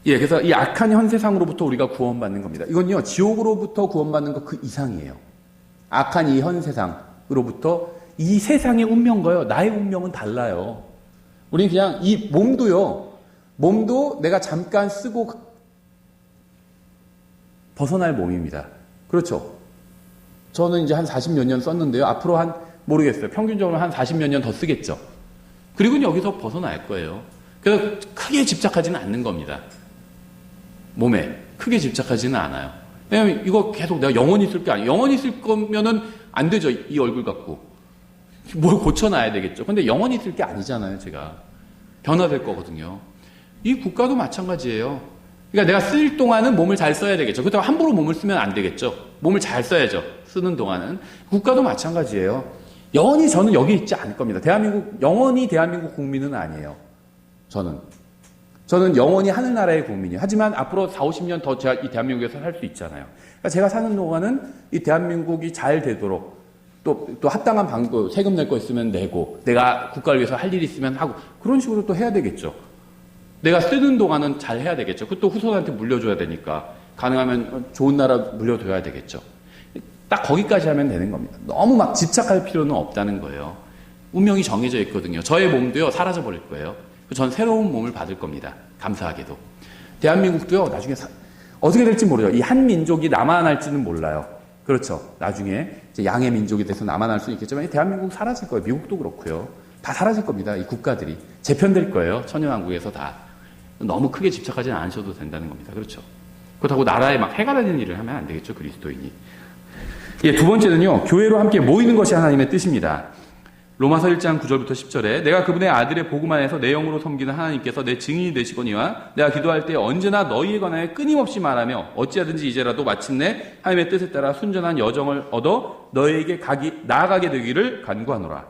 예, 그래서 이 악한 현 세상으로부터 우리가 구원받는 겁니다. 이건요, 지옥으로부터 구원받는 것 그 이상이에요. 악한 이 현 세상으로부터, 이 세상의 운명과요, 나의 운명은 달라요. 우리는 그냥 이 몸도 내가 잠깐 쓰고 벗어날 몸입니다. 그렇죠? 저는 이제 한 40몇 년 썼는데요. 앞으로 모르겠어요. 평균적으로 한 40몇 년 더 쓰겠죠. 그리고 여기서 벗어날 거예요. 그래서 크게 집착하지는 않는 겁니다. 몸에 크게 집착하지는 않아요. 왜냐면 이거 계속 내가 영원히 쓸 게 아니에요. 영원히 쓸 거면은 안 되죠. 이 얼굴 갖고. 뭘 고쳐놔야 되겠죠. 근데 영원히 쓸 게 아니잖아요. 제가. 변화될 거거든요. 이 국가도 마찬가지예요. 그러니까 내가 쓸 동안은 몸을 잘 써야 되겠죠. 그렇다고 함부로 몸을 쓰면 안 되겠죠. 몸을 잘 써야죠. 쓰는 동안은. 국가도 마찬가지예요. 영원히 저는 여기 있지 않을 겁니다. 영원히 대한민국 국민은 아니에요. 저는 영원히 하늘나라의 국민이에요. 하지만 앞으로 40, 50년 더 제가 이 대한민국에서 살 수 있잖아요. 그러니까 제가 사는 동안은 이 대한민국이 잘 되도록 또 합당한 방법, 세금 낼 거 있으면 내고, 내가 국가를 위해서 할 일이 있으면 하고, 그런 식으로 또 해야 되겠죠. 내가 쓰는 동안은 잘 해야 되겠죠. 그것도 후손한테 물려줘야 되니까. 가능하면 좋은 나라 물려줘야 되겠죠. 딱 거기까지 하면 되는 겁니다. 너무 막 집착할 필요는 없다는 거예요. 운명이 정해져 있거든요. 저의 몸도요, 사라져 버릴 거예요. 전 새로운 몸을 받을 겁니다. 감사하게도. 대한민국도요, 나중에 어떻게 될지 모르죠. 이 한 민족이 남아날지는 몰라요. 그렇죠. 나중에 이제 양의 민족이 돼서 남아날 수는 있겠지만 대한민국 사라질 거예요. 미국도 그렇고요. 다 사라질 겁니다. 이 국가들이. 재편될 거예요. 천연왕국에서 다. 너무 크게 집착하지는 않으셔도 된다는 겁니다. 그렇죠. 그렇다고 나라에 막 해가 되는 일을 하면 안 되겠죠. 그리스도인이. 예, 두 번째는요. 교회로 함께 모이는 것이 하나님의 뜻입니다. 로마서 1장 9절부터 10절에 내가 그분의 아들의 복음 안에서 내 영으로 섬기는 하나님께서 내 증인이 되시거니와 내가 기도할 때 언제나 너희에 관하여 끊임없이 말하며 어찌하든지 이제라도 마침내 하나님의 뜻에 따라 순전한 여정을 얻어 너희에게 나아가게 되기를 간구하노라.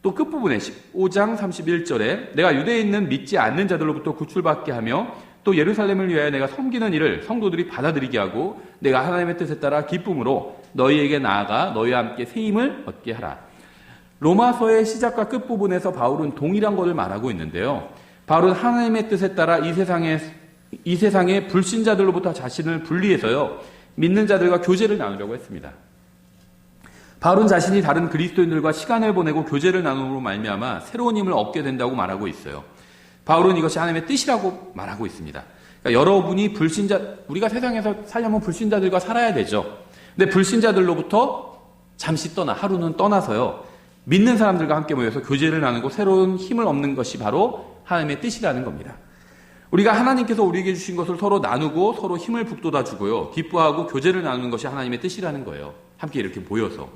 또 끝부분에 15장 31절에 내가 유대에 있는 믿지 않는 자들로부터 구출받게 하며 또 예루살렘을 위하여 내가 섬기는 일을 성도들이 받아들이게 하고 내가 하나님의 뜻에 따라 기쁨으로 너희에게 나아가 너희와 함께 새 힘을 얻게 하라. 로마서의 시작과 끝부분에서 바울은 동일한 것을 말하고 있는데요. 바울은 하나님의 뜻에 따라 이 세상의 불신자들로부터 자신을 분리해서요. 믿는 자들과 교제를 나누려고 했습니다. 바울은 자신이 다른 그리스도인들과 시간을 보내고 교제를 나눔으로 말미암아 새로운 힘을 얻게 된다고 말하고 있어요. 바울은 이것이 하나님의 뜻이라고 말하고 있습니다. 그러니까 여러분이 우리가 세상에서 살려면 불신자들과 살아야 되죠. 근데 불신자들로부터 잠시 하루는 떠나서요. 믿는 사람들과 함께 모여서 교제를 나누고 새로운 힘을 얻는 것이 바로 하나님의 뜻이라는 겁니다. 우리가 하나님께서 우리에게 주신 것을 서로 나누고 서로 힘을 북돋아 주고요. 기뻐하고 교제를 나누는 것이 하나님의 뜻이라는 거예요. 함께 이렇게 모여서.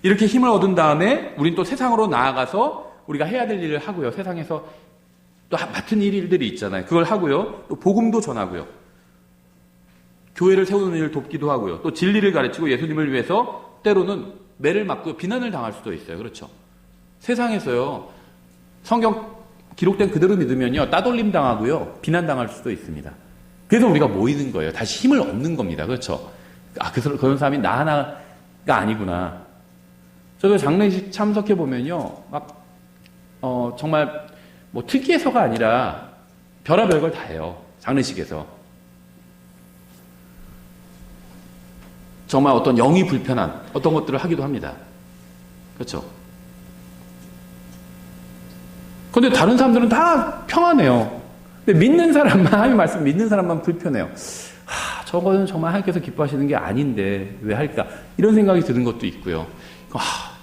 이렇게 힘을 얻은 다음에 우린 또 세상으로 나아가서 우리가 해야 될 일을 하고요. 세상에서 또 맡은 일들이 있잖아요. 그걸 하고요. 또 복음도 전하고요. 교회를 세우는 일을 돕기도 하고요. 또 진리를 가르치고 예수님을 위해서 때로는 매를 맞고 비난을 당할 수도 있어요. 그렇죠. 세상에서요. 성경 기록된 그대로 믿으면요. 따돌림 당하고요. 비난 당할 수도 있습니다. 그래서 우리가 모이는 거예요. 다시 힘을 얻는 겁니다. 그렇죠. 그런 사람이 나 하나가 아니구나. 저도 장례식 참석해 보면요. 정말 특이해서가 아니라 별의별 걸 다 해요. 장례식에서. 정말 어떤 영이 불편한 어떤 것들을 하기도 합니다. 그렇죠? 그런데 다른 사람들은 다 평안해요. 근데 믿는 사람만, 하나님 말씀 믿는 사람만 불편해요. 저거는 정말 하나님께서 기뻐하시는 게 아닌데 왜 할까? 이런 생각이 드는 것도 있고요.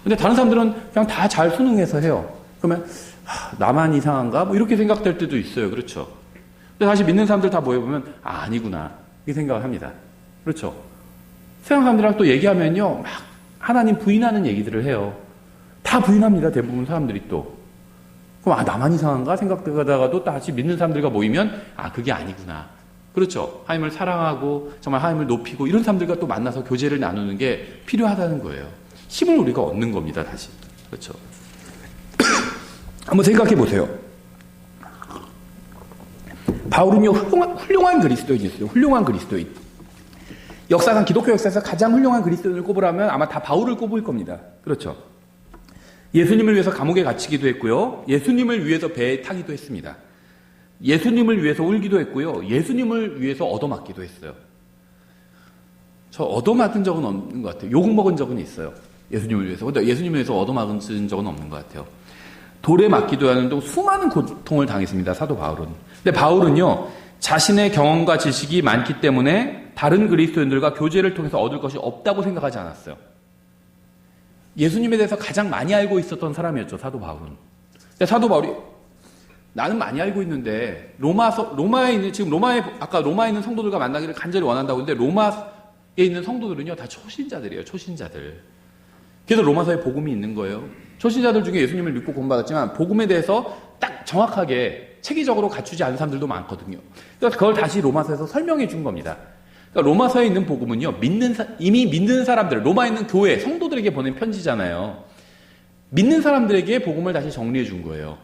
근데 다른 사람들은 그냥 다 잘 순응해서 해요. 그러면 나만 이상한가? 이렇게 생각될 때도 있어요. 그렇죠? 근데 다시 믿는 사람들 다 모여보면 아니구나. 이렇게 생각을 합니다. 그렇죠? 세상 사람들이랑 또 얘기하면요. 막 하나님 부인하는 얘기들을 해요. 다 부인합니다. 대부분 사람들이 또. 그럼 나만 이상한가 생각하다가도 다시 믿는 사람들과 모이면 그게 아니구나. 그렇죠. 하나님을 사랑하고 정말 하나님을 높이고 이런 사람들과 또 만나서 교제를 나누는 게 필요하다는 거예요. 힘을 우리가 얻는 겁니다. 다시. 그렇죠. 한번 생각해 보세요. 바울은요. 훌륭한 그리스도인이었어요. 훌륭한 그리스도인. 역사상 기독교 역사에서 가장 훌륭한 그리스도인을 꼽으라면 아마 다 바울을 꼽을 겁니다. 그렇죠. 예수님을 위해서 감옥에 갇히기도 했고요. 예수님을 위해서 배에 타기도 했습니다. 예수님을 위해서 울기도 했고요. 예수님을 위해서 얻어맞기도 했어요. 저 얻어맞은 적은 없는 것 같아요. 욕 먹은 적은 있어요. 예수님을 위해서. 근데 예수님을 위해서 얻어맞은 적은 없는 것 같아요. 돌에 맞기도 하는 등 수많은 고통을 당했습니다. 사도 바울은. 근데 바울은요. 자신의 경험과 지식이 많기 때문에 다른 그리스도인들과 교제를 통해서 얻을 것이 없다고 생각하지 않았어요. 예수님에 대해서 가장 많이 알고 있었던 사람이었죠. 사도 바울은. 근데 사도 바울이 나는 많이 알고 있는데 로마에 있는 성도들과 만나기를 간절히 원한다고 했는데 로마에 있는 성도들은요 다 초신자들이에요. 초신자들. 그래서 로마서에 복음이 있는 거예요. 초신자들 중에 예수님을 믿고 구원받았지만 복음에 대해서 딱 정확하게 체계적으로 갖추지 않은 사람들도 많거든요. 그래서 그걸 다시 로마서에서 설명해 준 겁니다. 그러니까 로마서에 있는 복음은요, 이미 믿는 사람들, 로마에 있는 교회, 성도들에게 보낸 편지잖아요. 믿는 사람들에게 복음을 다시 정리해 준 거예요.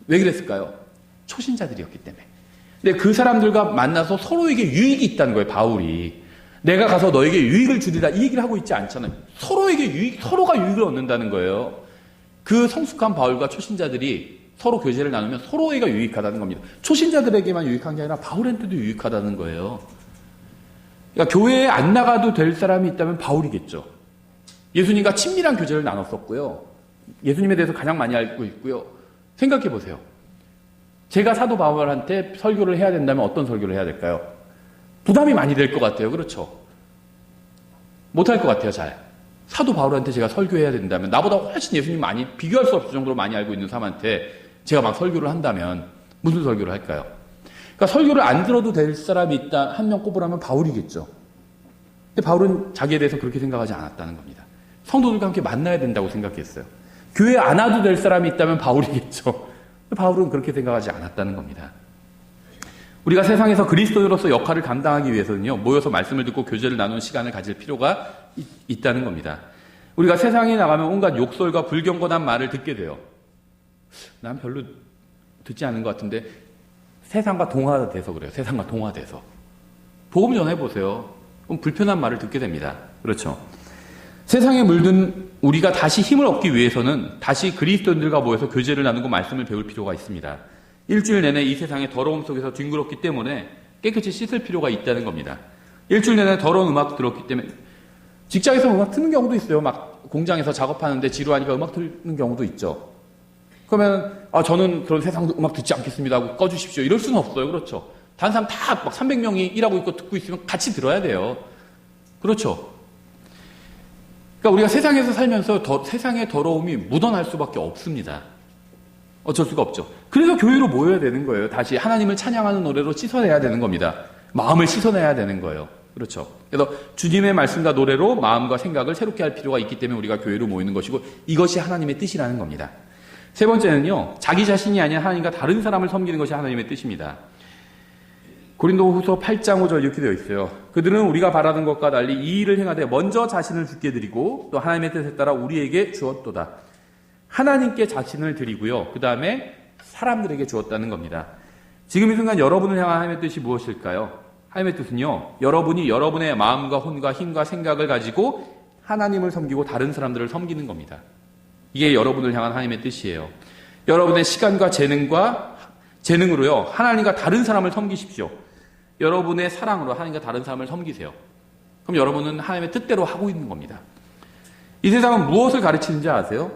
왜 그랬을까요? 초신자들이었기 때문에. 근데 그 사람들과 만나서 서로에게 유익이 있다는 거예요, 바울이. 내가 가서 너에게 유익을 주리라 이 얘기를 하고 있지 않잖아요. 서로가 유익을 얻는다는 거예요. 그 성숙한 바울과 초신자들이 서로 교제를 나누면 서로에게 유익하다는 겁니다. 초신자들에게만 유익한 게 아니라 바울한테도 유익하다는 거예요. 그러니까 교회에 안 나가도 될 사람이 있다면 바울이겠죠. 예수님과 친밀한 교제를 나눴었고요. 예수님에 대해서 가장 많이 알고 있고요. 생각해 보세요. 제가 사도 바울한테 설교를 해야 된다면 어떤 설교를 해야 될까요? 부담이 많이 될 것 같아요. 그렇죠? 못할 것 같아요. 잘. 사도 바울한테 제가 설교해야 된다면, 나보다 훨씬 예수님 많이, 비교할 수 없을 정도로 많이 알고 있는 사람한테 제가 막 설교를 한다면 무슨 설교를 할까요? 그러니까 설교를 안 들어도 될 사람이 있다, 한 명 꼽으라면 바울이겠죠. 근데 바울은 자기에 대해서 그렇게 생각하지 않았다는 겁니다. 성도들과 함께 만나야 된다고 생각했어요. 교회 안 와도 될 사람이 있다면 바울이겠죠. 바울은 그렇게 생각하지 않았다는 겁니다. 우리가 세상에서 그리스도인으로서 역할을 감당하기 위해서는요, 모여서 말씀을 듣고 교제를 나누는 시간을 가질 필요가 있다는 겁니다. 우리가 세상에 나가면 온갖 욕설과 불경건한 말을 듣게 돼요. 난 별로 듣지 않은 것 같은데 세상과 동화돼서 그래요. 세상과 동화돼서. 복음 전해보세요. 그럼 불편한 말을 듣게 됩니다. 그렇죠. 세상에 물든 우리가 다시 힘을 얻기 위해서는 다시 그리스도인들과 모여서 교제를 나누고 말씀을 배울 필요가 있습니다. 일주일 내내 이 세상의 더러움 속에서 뒹굴었기 때문에 깨끗이 씻을 필요가 있다는 겁니다. 일주일 내내 더러운 음악 들었기 때문에 직장에서 음악 트는 경우도 있어요. 막 공장에서 작업하는데 지루하니까 음악 트는 경우도 있죠. 그러면 저는 그런 세상 음악 듣지 않겠습니다 하고 꺼주십시오. 이럴 수는 없어요. 그렇죠. 다른 사람 다 막 300명이 일하고 있고 듣고 있으면 같이 들어야 돼요. 그렇죠. 그러니까 우리가 세상에서 살면서 세상의 더러움이 묻어날 수밖에 없습니다. 어쩔 수가 없죠. 그래서 교회로 모여야 되는 거예요. 다시 하나님을 찬양하는 노래로 씻어내야 되는 겁니다. 마음을 씻어내야 되는 거예요. 그렇죠. 그래서 주님의 말씀과 노래로 마음과 생각을 새롭게 할 필요가 있기 때문에 우리가 교회로 모이는 것이고 이것이 하나님의 뜻이라는 겁니다. 세 번째는요. 자기 자신이 아닌 하나님과 다른 사람을 섬기는 것이 하나님의 뜻입니다. 고린도후서 8장 5절 이렇게 되어 있어요. 그들은 우리가 바라는 것과 달리 이 일을 행하되 먼저 자신을 죽게 드리고 또 하나님의 뜻에 따라 우리에게 주었도다. 하나님께 자신을 드리고요. 그 다음에 사람들에게 주었다는 겁니다. 지금 이 순간 여러분을 향한 하나님의 뜻이 무엇일까요? 하나님의 뜻은요. 여러분이 여러분의 마음과 혼과 힘과 생각을 가지고 하나님을 섬기고 다른 사람들을 섬기는 겁니다. 이게 여러분을 향한 하나님의 뜻이에요. 여러분의 시간과 재능으로요. 하나님과 다른 사람을 섬기십시오. 여러분의 사랑으로 하나님과 다른 사람을 섬기세요. 그럼 여러분은 하나님의 뜻대로 하고 있는 겁니다. 이 세상은 무엇을 가르치는지 아세요?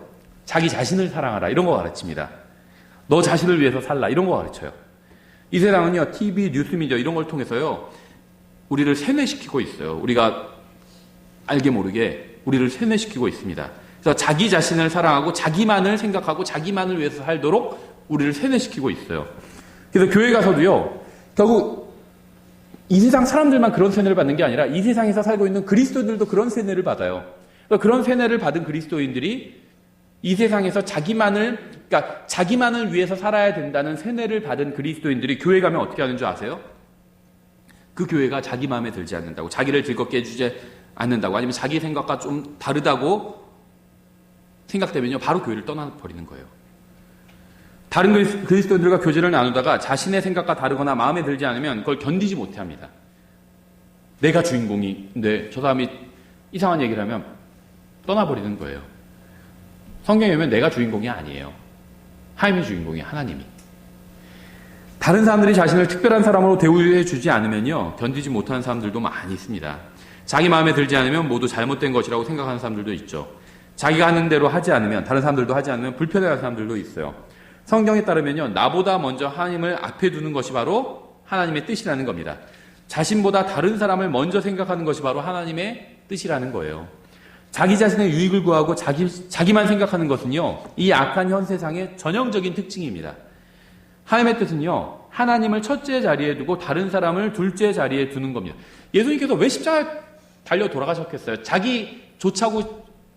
자기 자신을 사랑하라 이런 거 가르칩니다. 너 자신을 위해서 살라 이런 거 가르쳐요. 이 세상은요. TV, 뉴스미디어 이런 걸 통해서요. 우리를 세뇌시키고 있어요. 우리가 알게 모르게 우리를 세뇌시키고 있습니다. 그래서 자기 자신을 사랑하고 자기만을 생각하고 자기만을 위해서 살도록 우리를 세뇌시키고 있어요. 그래서 교회 가서도요. 결국 이 세상 사람들만 그런 세뇌를 받는 게 아니라 이 세상에서 살고 있는 그리스도인들도 그런 세뇌를 받아요. 그런 세뇌를 받은 그리스도인들이 이 세상에서 자기만을 위해서 살아야 된다는 세뇌를 받은 그리스도인들이 교회 가면 어떻게 하는 줄 아세요? 그 교회가 자기 마음에 들지 않는다고, 자기를 즐겁게 해주지 않는다고, 아니면 자기 생각과 좀 다르다고 생각되면요, 바로 교회를 떠나버리는 거예요. 다른 그리스도인들과 교제를 나누다가 자신의 생각과 다르거나 마음에 들지 않으면 그걸 견디지 못합니다. 내가 주인공인데 저 사람이 이상한 얘기를 하면 떠나버리는 거예요. 성경에 보면 내가 주인공이 아니에요. 하나님이 주인공이 하나님이. 다른 사람들이 자신을 특별한 사람으로 대우해 주지 않으면요, 견디지 못하는 사람들도 많이 있습니다. 자기 마음에 들지 않으면 모두 잘못된 것이라고 생각하는 사람들도 있죠. 자기가 하는 대로 하지 않으면, 다른 사람들도 하지 않으면 불편해하는 사람들도 있어요. 성경에 따르면요, 나보다 먼저 하나님을 앞에 두는 것이 바로 하나님의 뜻이라는 겁니다. 자신보다 다른 사람을 먼저 생각하는 것이 바로 하나님의 뜻이라는 거예요. 자기 자신의 유익을 구하고 자기만 생각하는 것은요, 이 악한 현 세상의 전형적인 특징입니다. 하나님의 뜻은요, 하나님을 첫째 자리에 두고 다른 사람을 둘째 자리에 두는 겁니다. 예수님께서 왜 십자가에 달려 돌아가셨겠어요? 자기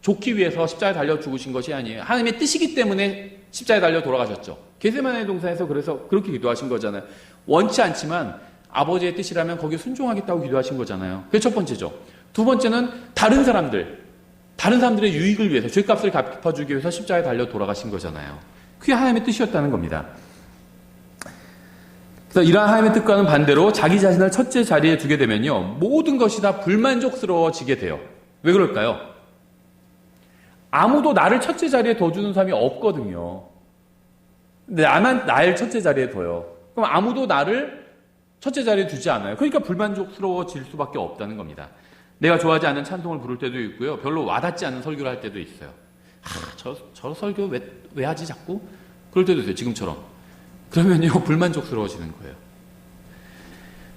좋기 위해서 십자가에 달려 죽으신 것이 아니에요. 하나님의 뜻이기 때문에 십자가에 달려 돌아가셨죠. 겟세마네 동산에서 그래서 그렇게 기도하신 거잖아요. 원치 않지만 아버지의 뜻이라면 거기에 순종하겠다고 기도하신 거잖아요. 그게 첫 번째죠. 두 번째는 다른 사람들의 유익을 위해서, 죄값을 갚아주기 위해서 십자가에 달려 돌아가신 거잖아요. 그게 하나님의 뜻이었다는 겁니다. 그래서 이러한 하나님의 뜻과는 반대로 자기 자신을 첫째 자리에 두게 되면요, 모든 것이 다 불만족스러워지게 돼요. 왜 그럴까요? 아무도 나를 첫째 자리에 둬주는 사람이 없거든요. 나만 나를 첫째 자리에 둬요. 그럼 아무도 나를 첫째 자리에 두지 않아요. 그러니까 불만족스러워질 수밖에 없다는 겁니다. 내가 좋아하지 않는 찬송을 부를 때도 있고요. 별로 와닿지 않는 설교를 할 때도 있어요. 저 설교 왜 하지 자꾸? 그럴 때도 있어요. 지금처럼. 그러면요, 불만족스러워지는 거예요.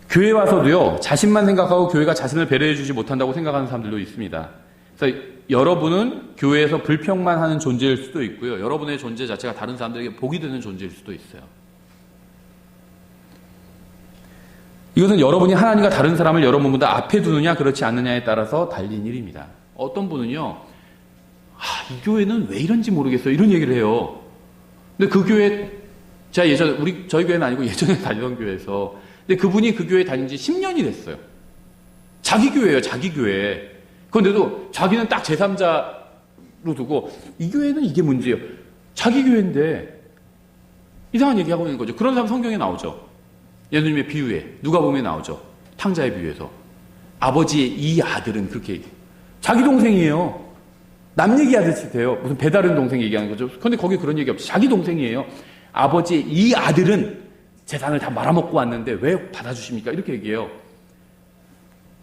교회 와서도요, 자신만 생각하고 교회가 자신을 배려해주지 못한다고 생각하는 사람들도 있습니다. 그래서 여러분은 교회에서 불평만 하는 존재일 수도 있고요. 여러분의 존재 자체가 다른 사람들에게 복이 되는 존재일 수도 있어요. 이것은 여러분이 하나님과 다른 사람을 여러분보다 앞에 두느냐 그렇지 않느냐에 따라서 달린 일입니다. 어떤 분은요, 이 교회는 왜 이런지 모르겠어요, 이런 얘기를 해요. 근데 그 교회, 제가 예전에 저희 교회는 아니고 예전에 다니던 교회에서, 근데 그분이 그 교회에 다닌 지 10년이 됐어요. 자기 교회예요, 자기 교회. 그런데도 자기는 딱 제3자로 두고 이 교회는 이게 문제예요. 자기 교회인데 이상한 얘기하고 있는 거죠. 그런 사람 성경에 나오죠. 예수님의 비유에 누가복음에 나오죠. 탕자의 비유에서 아버지의 이 아들은 그렇게 얘기해요. 자기 동생이에요. 남 얘기하듯이 돼요. 무슨 배다른 동생 얘기하는 거죠. 그런데 거기 그런 얘기 없이 자기 동생이에요. 아버지의 이 아들은 재산을 다 말아먹고 왔는데 왜 받아주십니까? 이렇게 얘기해요.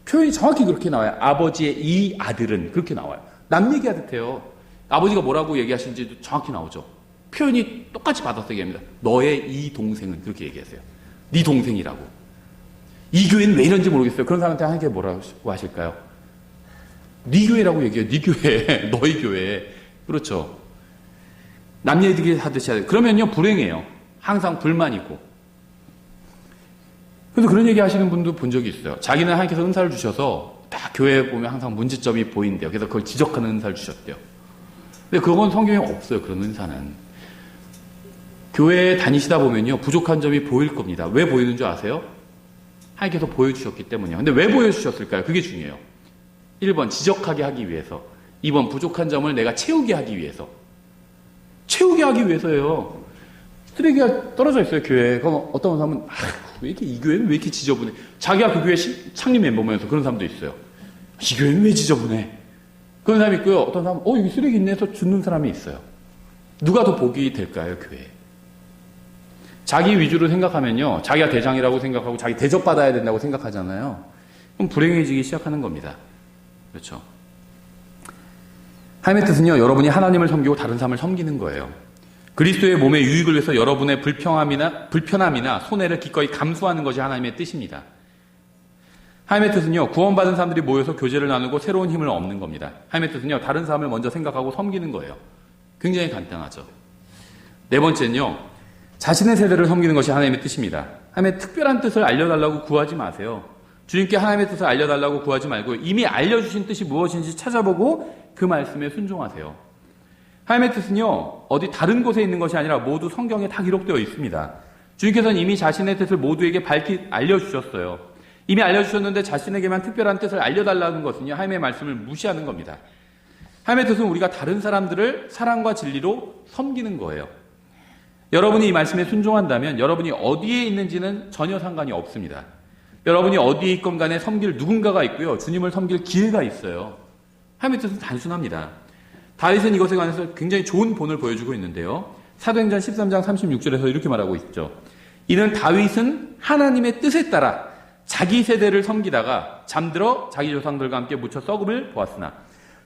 표현이 정확히 그렇게 나와요. 아버지의 이 아들은 그렇게 나와요. 남 얘기하듯 해요. 아버지가 뭐라고 얘기하시는지도 정확히 나오죠. 표현이 똑같이 받아서 얘기합니다. 너의 이 동생은 그렇게 얘기하세요. 네 동생이라고. 이 교회는 왜 이런지 모르겠어요. 그런 사람한테 하나님께 뭐라고 하실까요? 네 교회라고 얘기해요. 네 교회, 너희 교회. 그렇죠. 남 얘기 하듯이 하세요. 그러면요, 불행해요. 항상 불만이고. 그래서 그런 얘기 하시는 분도 본 적이 있어요. 자기는 하나님께서 은사를 주셔서 다 교회에 보면 항상 문제점이 보인대요. 그래서 그걸 지적하는 은사를 주셨대요. 근데 그건 성경에 없어요. 그런 은사는. 교회에 다니시다 보면요, 부족한 점이 보일 겁니다. 왜 보이는 줄 아세요? 하나님께서 보여주셨기 때문이에요. 근데 왜 보여주셨을까요? 그게 중요해요. 1번 지적하게 하기 위해서, 2번 부족한 점을 내가 채우게 하기 위해서. 채우게 하기 위해서예요. 쓰레기가 떨어져 있어요, 교회에. 그럼 어떤 사람은 왜 이렇게 이 교회는 왜 이렇게 지저분해? 자기가 그 교회 창립 멤버면서 그런 사람도 있어요. 이 교회는 왜 지저분해? 그런 사람이 있고요. 어떤 사람은 여기 쓰레기 있네 해서 줍는 사람이 있어요. 누가 더 복이 될까요, 교회에? 자기 위주로 생각하면요, 자기가 대장이라고 생각하고 자기 대접받아야 된다고 생각하잖아요. 그럼 불행해지기 시작하는 겁니다. 그렇죠? 하나님의 뜻은요, 여러분이 하나님을 섬기고 다른 사람을 섬기는 거예요. 그리스도의 몸의 유익을 위해서 여러분의 불편함이나 손해를 기꺼이 감수하는 것이 하나님의 뜻입니다. 하나님의 뜻은요, 구원받은 사람들이 모여서 교제를 나누고 새로운 힘을 얻는 겁니다. 하나님의 뜻은요, 다른 사람을 먼저 생각하고 섬기는 거예요. 굉장히 간단하죠. 네 번째는요, 자신의 세대를 섬기는 것이 하나님의 뜻입니다. 하나님의 특별한 뜻을 알려달라고 구하지 마세요. 주님께 하나님의 뜻을 알려달라고 구하지 말고 이미 알려주신 뜻이 무엇인지 찾아보고 그 말씀에 순종하세요. 하나님의 뜻은요, 어디 다른 곳에 있는 것이 아니라 모두 성경에 다 기록되어 있습니다. 주님께서는 이미 자신의 뜻을 모두에게 밝히 알려주셨어요. 이미 알려주셨는데 자신에게만 특별한 뜻을 알려달라는 것은요, 하나님의 말씀을 무시하는 겁니다. 하나님의 뜻은 우리가 다른 사람들을 사랑과 진리로 섬기는 거예요. 여러분이 이 말씀에 순종한다면 여러분이 어디에 있는지는 전혀 상관이 없습니다. 여러분이 어디에 있건 간에 섬길 누군가가 있고요, 주님을 섬길 기회가 있어요. 하나님의 뜻은 단순합니다. 다윗은 이것에 관해서 굉장히 좋은 본을 보여주고 있는데요. 사도행전 13장 36절에서 이렇게 말하고 있죠. 이는 다윗은 하나님의 뜻에 따라 자기 세대를 섬기다가 잠들어 자기 조상들과 함께 묻혀 썩음을 보았으나,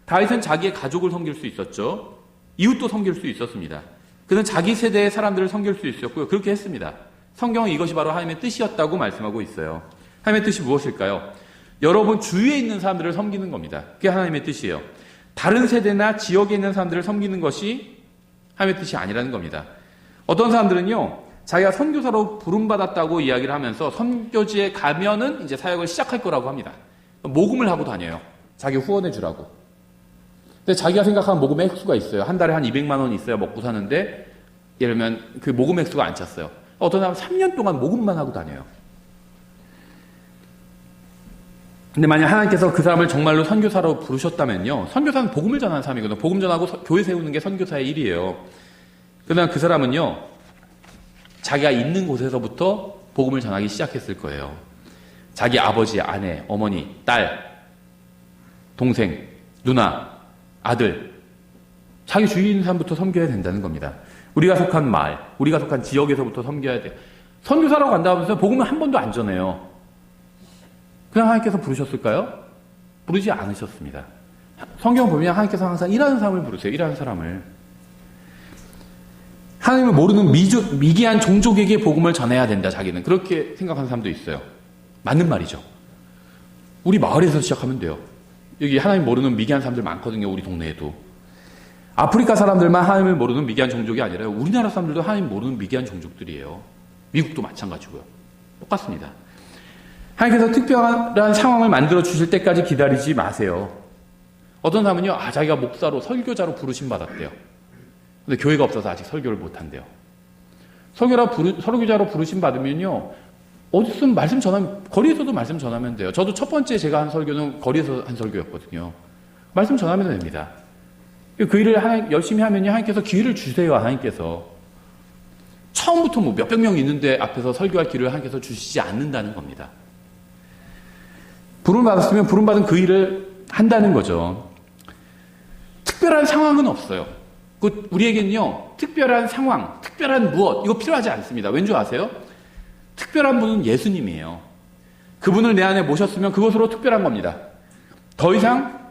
다윗은 자기의 가족을 섬길 수 있었죠. 이웃도 섬길 수 있었습니다. 그는 자기 세대의 사람들을 섬길 수 있었고요. 그렇게 했습니다. 성경은 이것이 바로 하나님의 뜻이었다고 말씀하고 있어요. 하나님의 뜻이 무엇일까요? 여러분 주위에 있는 사람들을 섬기는 겁니다. 그게 하나님의 뜻이에요. 다른 세대나 지역에 있는 사람들을 섬기는 것이 하나님의 뜻이 아니라는 겁니다. 어떤 사람들은요, 자기가 선교사로 부름받았다고 이야기를 하면서 선교지에 가면은 이제 사역을 시작할 거라고 합니다. 모금을 하고 다녀요. 자기 후원해 주라고. 근데 자기가 생각하는 모금 액수가 있어요. 한 달에 한 200만 원 있어야 먹고 사는데, 예를 들면 그 모금 액수가 안 찼어요. 어떤 사람은 3년 동안 모금만 하고 다녀요. 근데 만약 하나님께서 그 사람을 정말로 선교사로 부르셨다면요, 선교사는 복음을 전하는 사람이거든요. 복음 전하고 교회 세우는 게 선교사의 일이에요. 그러나 그 사람은요, 자기가 있는 곳에서부터 복음을 전하기 시작했을 거예요. 자기 아버지, 아내, 어머니, 딸, 동생, 누나, 아들, 자기 주위에 있는 사람부터 섬겨야 된다는 겁니다. 우리가 속한 마을, 우리가 속한 지역에서부터 섬겨야 돼요. 선교사라고 간다고 하면서 복음을 한 번도 안 전해요. 그냥 하나님께서 부르셨을까요? 부르지 않으셨습니다. 성경 보면 하나님께서 항상 일하는 사람을 부르세요. 일하는 사람을. 하나님을 모르는 미개한 종족에게 복음을 전해야 된다, 자기는. 그렇게 생각하는 사람도 있어요. 맞는 말이죠. 우리 마을에서 시작하면 돼요. 여기 하나님 모르는 미개한 사람들 많거든요, 우리 동네에도. 아프리카 사람들만 하나님을 모르는 미개한 종족이 아니라요. 우리나라 사람들도 하나님 모르는 미개한 종족들이에요. 미국도 마찬가지고요. 똑같습니다. 하나님께서 특별한 상황을 만들어 주실 때까지 기다리지 마세요. 어떤 사람은요, 자기가 목사로, 설교자로 부르심 받았대요. 근데 교회가 없어서 아직 설교를 못 한대요. 설교자로 부르심 받으면요, 어디서든 말씀 전하면, 거리에서도 말씀 전하면 돼요. 저도 첫 번째 제가 한 설교는 거리에서 한 설교였거든요. 말씀 전하면 됩니다. 그 일을 열심히 하면요, 하나님께서 기회를 주세요, 하나님께서. 처음부터 뭐 몇백 명 있는데 앞에서 설교할 기회를 하나님께서 주시지 않는다는 겁니다. 부름 받았으면 부름 받은 그 일을 한다는 거죠. 특별한 상황은 없어요. 우리에게는요, 특별한 상황, 특별한 무엇, 이거 필요하지 않습니다. 왠지 아세요? 특별한 분은 예수님이에요. 그분을 내 안에 모셨으면 그것으로 특별한 겁니다. 더 이상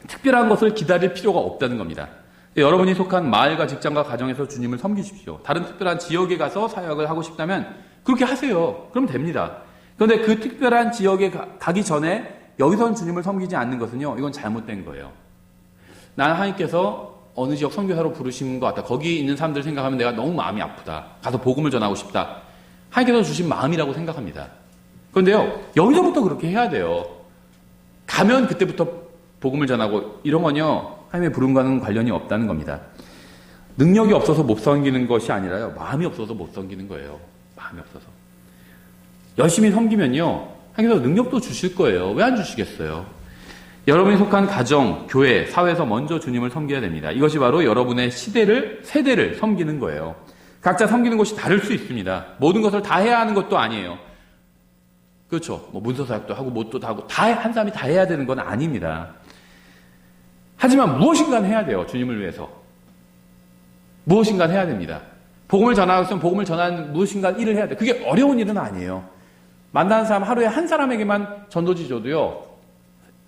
특별한 것을 기다릴 필요가 없다는 겁니다. 여러분이 속한 마을과 직장과 가정에서 주님을 섬기십시오. 다른 특별한 지역에 가서 사역을 하고 싶다면 그렇게 하세요. 그럼 됩니다. 그런데 그 특별한 지역에 가기 전에 여기서는 주님을 섬기지 않는 것은요, 이건 잘못된 거예요. 나는 하나님께서 어느 지역 선교사로 부르신 것 같다. 거기 있는 사람들 생각하면 내가 너무 마음이 아프다. 가서 복음을 전하고 싶다. 하나님께서 주신 마음이라고 생각합니다. 그런데요, 여기서부터 그렇게 해야 돼요. 가면 그때부터 복음을 전하고 이런 건요, 하나님의 부름과는 관련이 없다는 겁니다. 능력이 없어서 못 섬기는 것이 아니라요, 마음이 없어서 못 섬기는 거예요. 마음이 없어서. 열심히 섬기면요, 하나님께서 능력도 주실 거예요. 왜 안 주시겠어요? 여러분이 속한 가정, 교회, 사회에서 먼저 주님을 섬겨야 됩니다. 이것이 바로 여러분의 세대를 섬기는 거예요. 각자 섬기는 것이 다를 수 있습니다. 모든 것을 다 해야 하는 것도 아니에요. 그렇죠. 뭐 문서사역도 하고 뭣도 하고 한 사람이 다 해야 되는 건 아닙니다. 하지만 무엇인가 해야 돼요. 주님을 위해서. 무엇인가 해야 됩니다. 복음을 전하고 있으면 복음을 전하는 무엇인가 일을 해야 돼요. 그게 어려운 일은 아니에요. 만나는 사람 하루에 한 사람에게만 전도지 줘도요,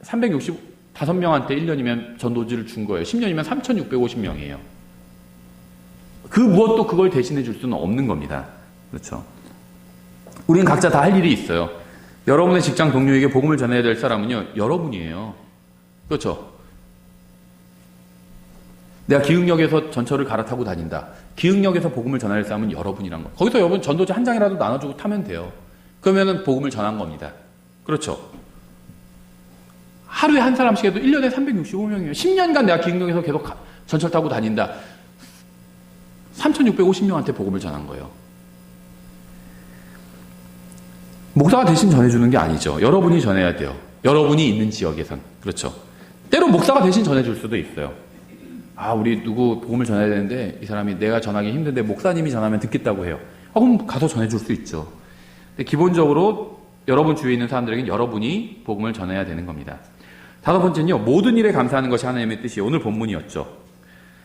365명한테 1년이면 전도지를 준 거예요. 10년이면 3,650명이에요. 그 무엇도 그걸 대신해 줄 수는 없는 겁니다. 그렇죠. 우리는 각자 다 할 일이 있어요. 여러분의 직장 동료에게 복음을 전해야 될 사람은요, 여러분이에요. 그렇죠. 내가 기흥역에서 전철을 갈아타고 다닌다. 기흥역에서 복음을 전할 사람은 여러분이란 거. 거기서 여러분 전도지 한 장이라도 나눠주고 타면 돼요. 그러면은 복음을 전한 겁니다. 그렇죠. 하루에 한 사람씩 해도 1년에 365명이에요. 10년간 내가 기흥역에서 계속 전철 타고 다닌다. 3,650명한테 복음을 전한 거예요. 목사가 대신 전해주는 게 아니죠. 여러분이 전해야 돼요. 여러분이 있는 지역에선. 그렇죠. 때로 목사가 대신 전해줄 수도 있어요. 우리 누구 복음을 전해야 되는데 이 사람이 내가 전하기 힘든데 목사님이 전하면 듣겠다고 해요. 그럼 가서 전해줄 수 있죠. 근데 기본적으로 여러분 주위에 있는 사람들에게는 여러분이 복음을 전해야 되는 겁니다. 다섯 번째는요, 모든 일에 감사하는 것이 하나님의 뜻이에요. 오늘 본문이었죠.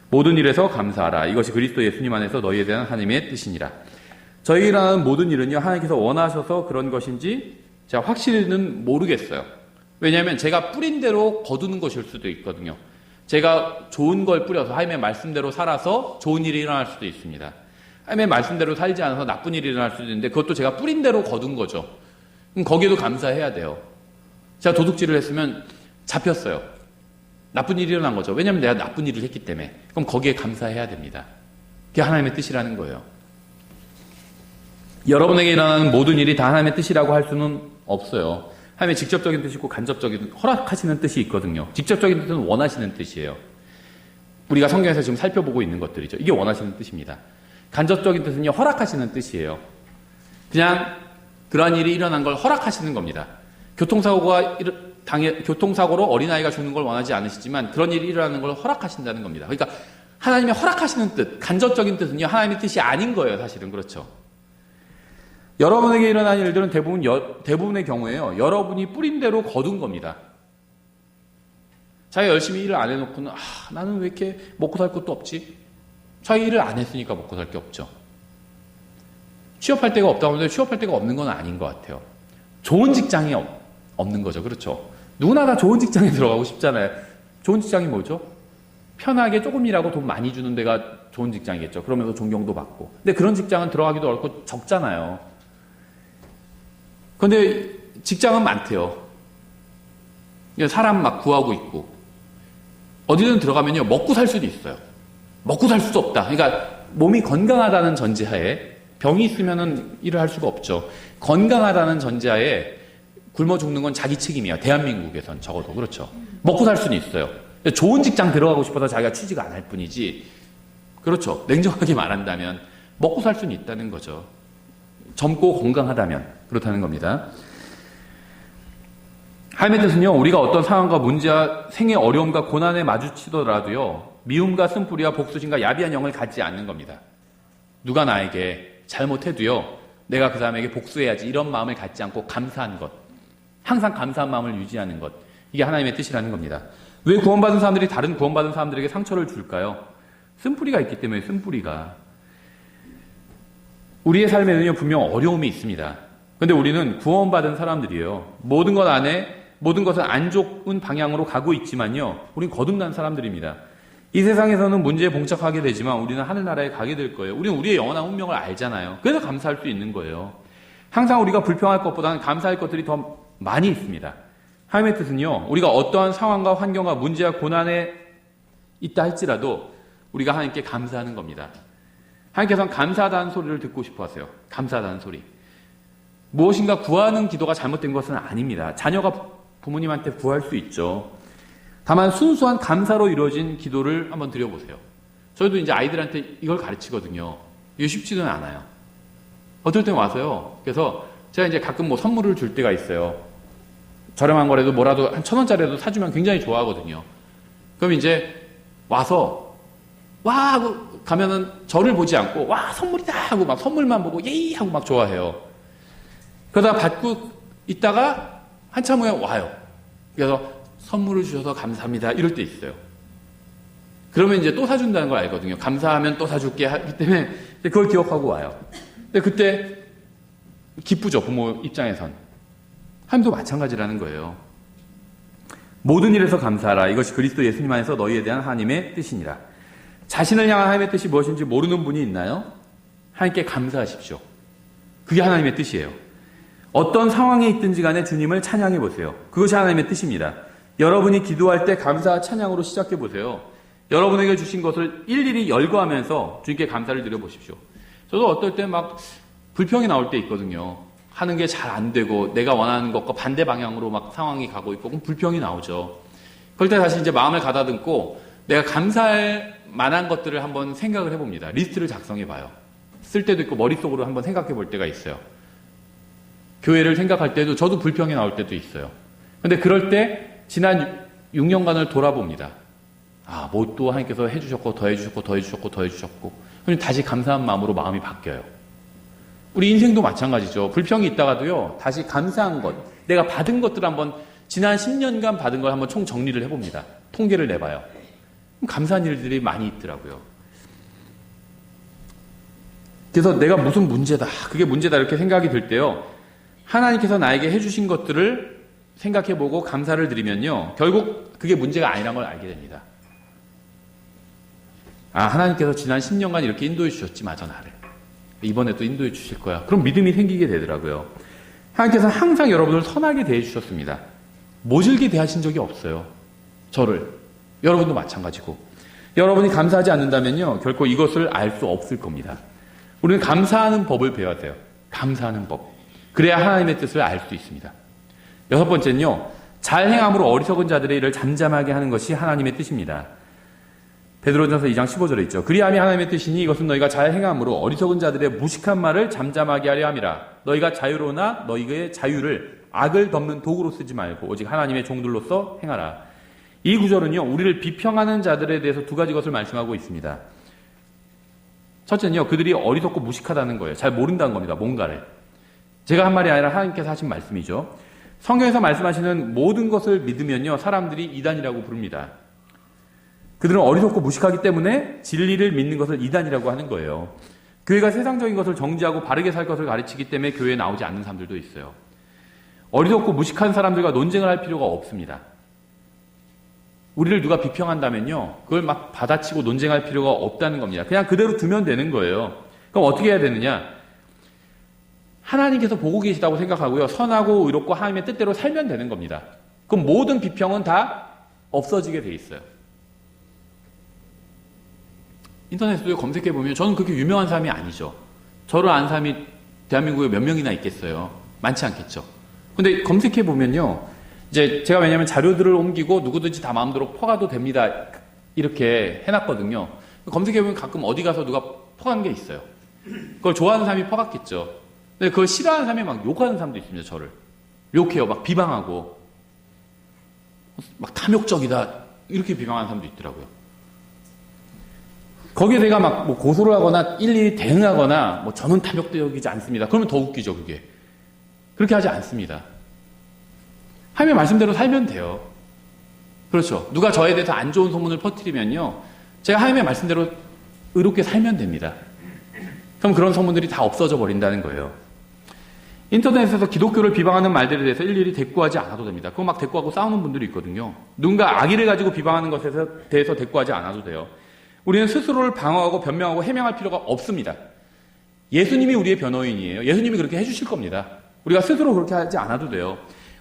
모든 일에서 감사하라. 이것이 그리스도 예수님 안에서 너희에 대한 하나님의 뜻이니라. 저희가 하는 모든 일은요, 하나님께서 원하셔서 그런 것인지 제가 확실히는 모르겠어요. 왜냐하면 제가 뿌린 대로 거두는 것일 수도 있거든요. 제가 좋은 걸 뿌려서 하나님의 말씀대로 살아서 좋은 일이 일어날 수도 있습니다. 하나님의 말씀대로 살지 않아서 나쁜 일이 일어날 수도 있는데 그것도 제가 뿌린 대로 거둔 거죠. 그럼 거기에도 감사해야 돼요. 제가 도둑질을 했으면 잡혔어요. 나쁜 일이 일어난 거죠. 왜냐하면 내가 나쁜 일을 했기 때문에. 그럼 거기에 감사해야 됩니다. 그게 하나님의 뜻이라는 거예요. 여러분에게 일어나는 모든 일이 다 하나님의 뜻이라고 할 수는 없어요. 하나님의 직접적인 뜻이 있고 간접적인 허락하시는 뜻이 있거든요. 직접적인 뜻은 원하시는 뜻이에요. 우리가 성경에서 지금 살펴보고 있는 것들이죠. 이게 원하시는 뜻입니다. 간접적인 뜻은요, 허락하시는 뜻이에요. 그냥 그러한 일이 일어난 걸 허락하시는 겁니다. 교통사고로 어린아이가 죽는 걸 원하지 않으시지만 그런 일이 일어나는 걸 허락하신다는 겁니다. 그러니까 하나님의 허락하시는 뜻, 간접적인 뜻은요, 하나님의 뜻이 아닌 거예요, 사실은. 그렇죠. 여러분에게 일어난 일들은 대부분의 경우에요, 여러분이 뿌린 대로 거둔 겁니다. 자기가 열심히 일을 안 해놓고는, 나는 왜 이렇게 먹고 살 것도 없지? 자기 일을 안 했으니까 먹고 살 게 없죠. 취업할 데가 없다고 하는데 취업할 데가 없는 건 아닌 것 같아요. 좋은 직장이 없는 거죠. 그렇죠. 누구나 다 좋은 직장에 들어가고 싶잖아요. 좋은 직장이 뭐죠? 편하게 조금 일하고 돈 많이 주는 데가 좋은 직장이겠죠. 그러면서 존경도 받고. 근데 그런 직장은 들어가기도 어렵고 적잖아요. 근데 직장은 많대요. 사람 막 구하고 있고. 어디든 들어가면요, 먹고 살 수도 있어요. 먹고 살 수도 없다. 그러니까 몸이 건강하다는 전제하에, 병이 있으면은 일을 할 수가 없죠. 건강하다는 전제하에 굶어 죽는 건 자기 책임이야. 대한민국에선 적어도. 그렇죠. 먹고 살 수는 있어요. 좋은 직장 들어가고 싶어서 자기가 취직 안 할 뿐이지. 그렇죠. 냉정하게 말한다면 먹고 살 수는 있다는 거죠. 젊고 건강하다면 그렇다는 겁니다. 하나님의 뜻은요, 우리가 어떤 상황과 문제와 생의 어려움과 고난에 마주치더라도요, 미움과 쓴뿌리와 복수심과 야비한 영을 갖지 않는 겁니다. 누가 나에게 잘못해도요, 내가 그 사람에게 복수해야지, 이런 마음을 갖지 않고 감사한 것, 항상 감사한 마음을 유지하는 것, 이게 하나님의 뜻이라는 겁니다. 왜 구원받은 사람들이 다른 구원받은 사람들에게 상처를 줄까요? 쓴뿌리가 있기 때문에. 쓴뿌리가. 우리의 삶에는요, 분명 어려움이 있습니다. 근데 우리는 구원받은 사람들이에요. 모든 것 안에, 모든 것은 안 좋은 방향으로 가고 있지만요, 우린 거듭난 사람들입니다. 이 세상에서는 문제에 봉착하게 되지만 우리는 하늘나라에 가게 될 거예요. 우리는 우리의 영원한 운명을 알잖아요. 그래서 감사할 수 있는 거예요. 항상 우리가 불평할 것보다는 감사할 것들이 더 많이 있습니다. 하나님의 뜻은요, 우리가 어떠한 상황과 환경과 문제와 고난에 있다 할지라도 우리가 하나님께 감사하는 겁니다. 하나님께서는 감사하다는 소리를 듣고 싶어 하세요. 감사하다는 소리. 무엇인가 구하는 기도가 잘못된 것은 아닙니다. 자녀가 부모님한테 구할 수 있죠. 다만 순수한 감사로 이루어진 기도를 한번 드려보세요. 저희도 이제 아이들한테 이걸 가르치거든요. 이게 쉽지는 않아요. 어떨 땐 와서요. 그래서 제가 이제 가끔 뭐 선물을 줄 때가 있어요. 저렴한 거라도 뭐라도 한 1,000원짜리라도 사주면 굉장히 좋아하거든요. 그럼 이제 와서 와 하고 가면은 저를 보지 않고 와 선물이다 하고 막 선물만 보고 예이 하고 막 좋아해요. 그러다가 받고 있다가 한참 후에 와요. 그래서 선물을 주셔서 감사합니다 이럴 때 있어요. 그러면 이제 또 사준다는 걸 알거든요. 감사하면 또 사줄게 하기 때문에 그걸 기억하고 와요. 근데 그때 기쁘죠, 부모 입장에선. 하나님도 마찬가지라는 거예요. 모든 일에서 감사하라. 이것이 그리스도 예수님 안에서 너희에 대한 하나님의 뜻이니라. 자신을 향한 하나님의 뜻이 무엇인지 모르는 분이 있나요? 하나님께 감사하십시오. 그게 하나님의 뜻이에요. 어떤 상황에 있든지 간에 주님을 찬양해 보세요. 그것이 하나님의 뜻입니다. 여러분이 기도할 때 감사와 찬양으로 시작해 보세요. 여러분에게 주신 것을 일일이 열거하면서 주님께 감사를 드려 보십시오. 저도 어떨 때 막 불평이 나올 때 있거든요. 하는 게 잘 안 되고 내가 원하는 것과 반대 방향으로 막 상황이 가고 있고 그럼 불평이 나오죠. 그럴 때 다시 이제 마음을 가다듬고 내가 감사할 만한 것들을 한번 생각을 해봅니다. 리스트를 작성해 봐요. 쓸 때도 있고 머릿속으로 한번 생각해 볼 때가 있어요. 교회를 생각할 때도 저도 불평이 나올 때도 있어요. 근데 그럴 때 지난 6년간을 돌아봅니다. 아, 뭐 또 하나님께서 해주셨고 더 해주셨고 더 해주셨고 더 해주셨고 그럼 다시 감사한 마음으로 마음이 바뀌어요. 우리 인생도 마찬가지죠. 불평이 있다가도요, 다시 감사한 것, 내가 받은 것들 한번 지난 10년간 받은 걸 한번 총 정리를 해봅니다. 통계를 내봐요. 감사한 일들이 많이 있더라고요. 그래서 내가 무슨 문제다, 그게 문제다 이렇게 생각이 들 때요, 하나님께서 나에게 해주신 것들을 생각해보고 감사를 드리면요, 결국 그게 문제가 아니란 걸 알게 됩니다. 아, 하나님께서 지난 10년간 이렇게 인도해 주셨지, 마저 나를. 이번에 또 인도해 주실 거야. 그럼 믿음이 생기게 되더라고요. 하나님께서 항상 여러분을 선하게 대해 주셨습니다. 모질게 대하신 적이 없어요. 저를. 여러분도 마찬가지고. 여러분이 감사하지 않는다면요, 결코 이것을 알 수 없을 겁니다. 우리는 감사하는 법을 배워야 돼요. 감사하는 법. 그래야 하나님의 뜻을 알 수 있습니다. 6번째는요, 잘 행함으로 어리석은 자들의 일을 잠잠하게 하는 것이 하나님의 뜻입니다. 베드로전서 2장 15절에 있죠. 그리함이 하나님의 뜻이니 이것은 너희가 잘 행함으로 어리석은 자들의 무식한 말을 잠잠하게 하려 함이라. 너희가 자유로나 너희의 자유를 악을 덮는 도구로 쓰지 말고 오직 하나님의 종들로서 행하라. 이 구절은요, 우리를 비평하는 자들에 대해서 두 가지 것을 말씀하고 있습니다. 첫째는요, 그들이 어리석고 무식하다는 거예요. 잘 모른다는 겁니다. 뭔가를. 제가 한 말이 아니라 하나님께서 하신 말씀이죠. 성경에서 말씀하시는 모든 것을 믿으면요, 사람들이 이단이라고 부릅니다. 그들은 어리석고 무식하기 때문에 진리를 믿는 것을 이단이라고 하는 거예요. 교회가 세상적인 것을 정지하고 바르게 살 것을 가르치기 때문에 교회에 나오지 않는 사람들도 있어요. 어리석고 무식한 사람들과 논쟁을 할 필요가 없습니다. 우리를 누가 비평한다면요, 그걸 막 받아치고 논쟁할 필요가 없다는 겁니다. 그냥 그대로 두면 되는 거예요. 그럼 어떻게 해야 되느냐? 하나님께서 보고 계시다고 생각하고요, 선하고 의롭고 하나님의 뜻대로 살면 되는 겁니다. 그럼 모든 비평은 다 없어지게 돼 있어요. 인터넷에도 검색해보면 저는 그렇게 유명한 사람이 아니죠. 저를 아는 사람이 대한민국에 몇 명이나 있겠어요? 많지 않겠죠. 근데 검색해보면요, 이제 제가 왜냐면 자료들을 옮기고 누구든지 다 마음대로 퍼가도 됩니다, 이렇게 해놨거든요. 검색해보면 가끔 어디 가서 누가 퍼간 게 있어요. 그걸 좋아하는 사람이 퍼갔겠죠. 근데 그걸 싫어하는 사람이 막 욕하는 사람도 있습니다. 저를 욕해요. 막 비방하고 막 탐욕적이다 이렇게 비방하는 사람도 있더라고요. 거기에 내가 막 뭐 고소를 하거나 일일이 대응하거나 뭐 저는 탐욕적이지 않습니다, 그러면 더 웃기죠. 그게 그렇게 하지 않습니다. 하나님의 말씀대로 살면 돼요. 그렇죠. 누가 저에 대해서 안 좋은 소문을 퍼뜨리면요, 제가 하나님의 말씀대로 의롭게 살면 됩니다. 그럼 그런 소문들이 다 없어져 버린다는 거예요. 인터넷에서 기독교를 비방하는 말들에 대해서 일일이 대꾸하지 않아도 됩니다. 그거 막 대꾸하고 싸우는 분들이 있거든요. 누군가 악의를 가지고 비방하는 것에 대해서 대꾸하지 않아도 돼요. 우리는 스스로를 방어하고 변명하고 해명할 필요가 없습니다. 예수님이 우리의 변호인이에요. 예수님이 그렇게 해주실 겁니다. 우리가 스스로 그렇게 하지 않아도 돼요.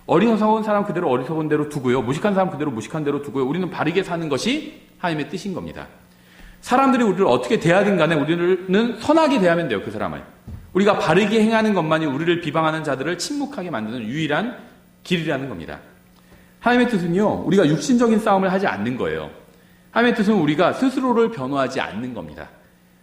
어리석은 사람 그대로 어리석은 대로 두고요, 무식한 사람 그대로 무식한 대로 두고요, 우리는 바르게 사는 것이 하나님의 뜻인 겁니다. 사람들이 우리를 어떻게 대하든 간에 우리는 선하게 대하면 돼요. 그 사람을. 우리가 바르게 행하는 것만이 우리를 비방하는 자들을 침묵하게 만드는 유일한 길이라는 겁니다. 하나님의 뜻은요, 우리가 육신적인 싸움을 하지 않는 거예요. 하나님의 뜻은 우리가 스스로를 변호하지 않는 겁니다.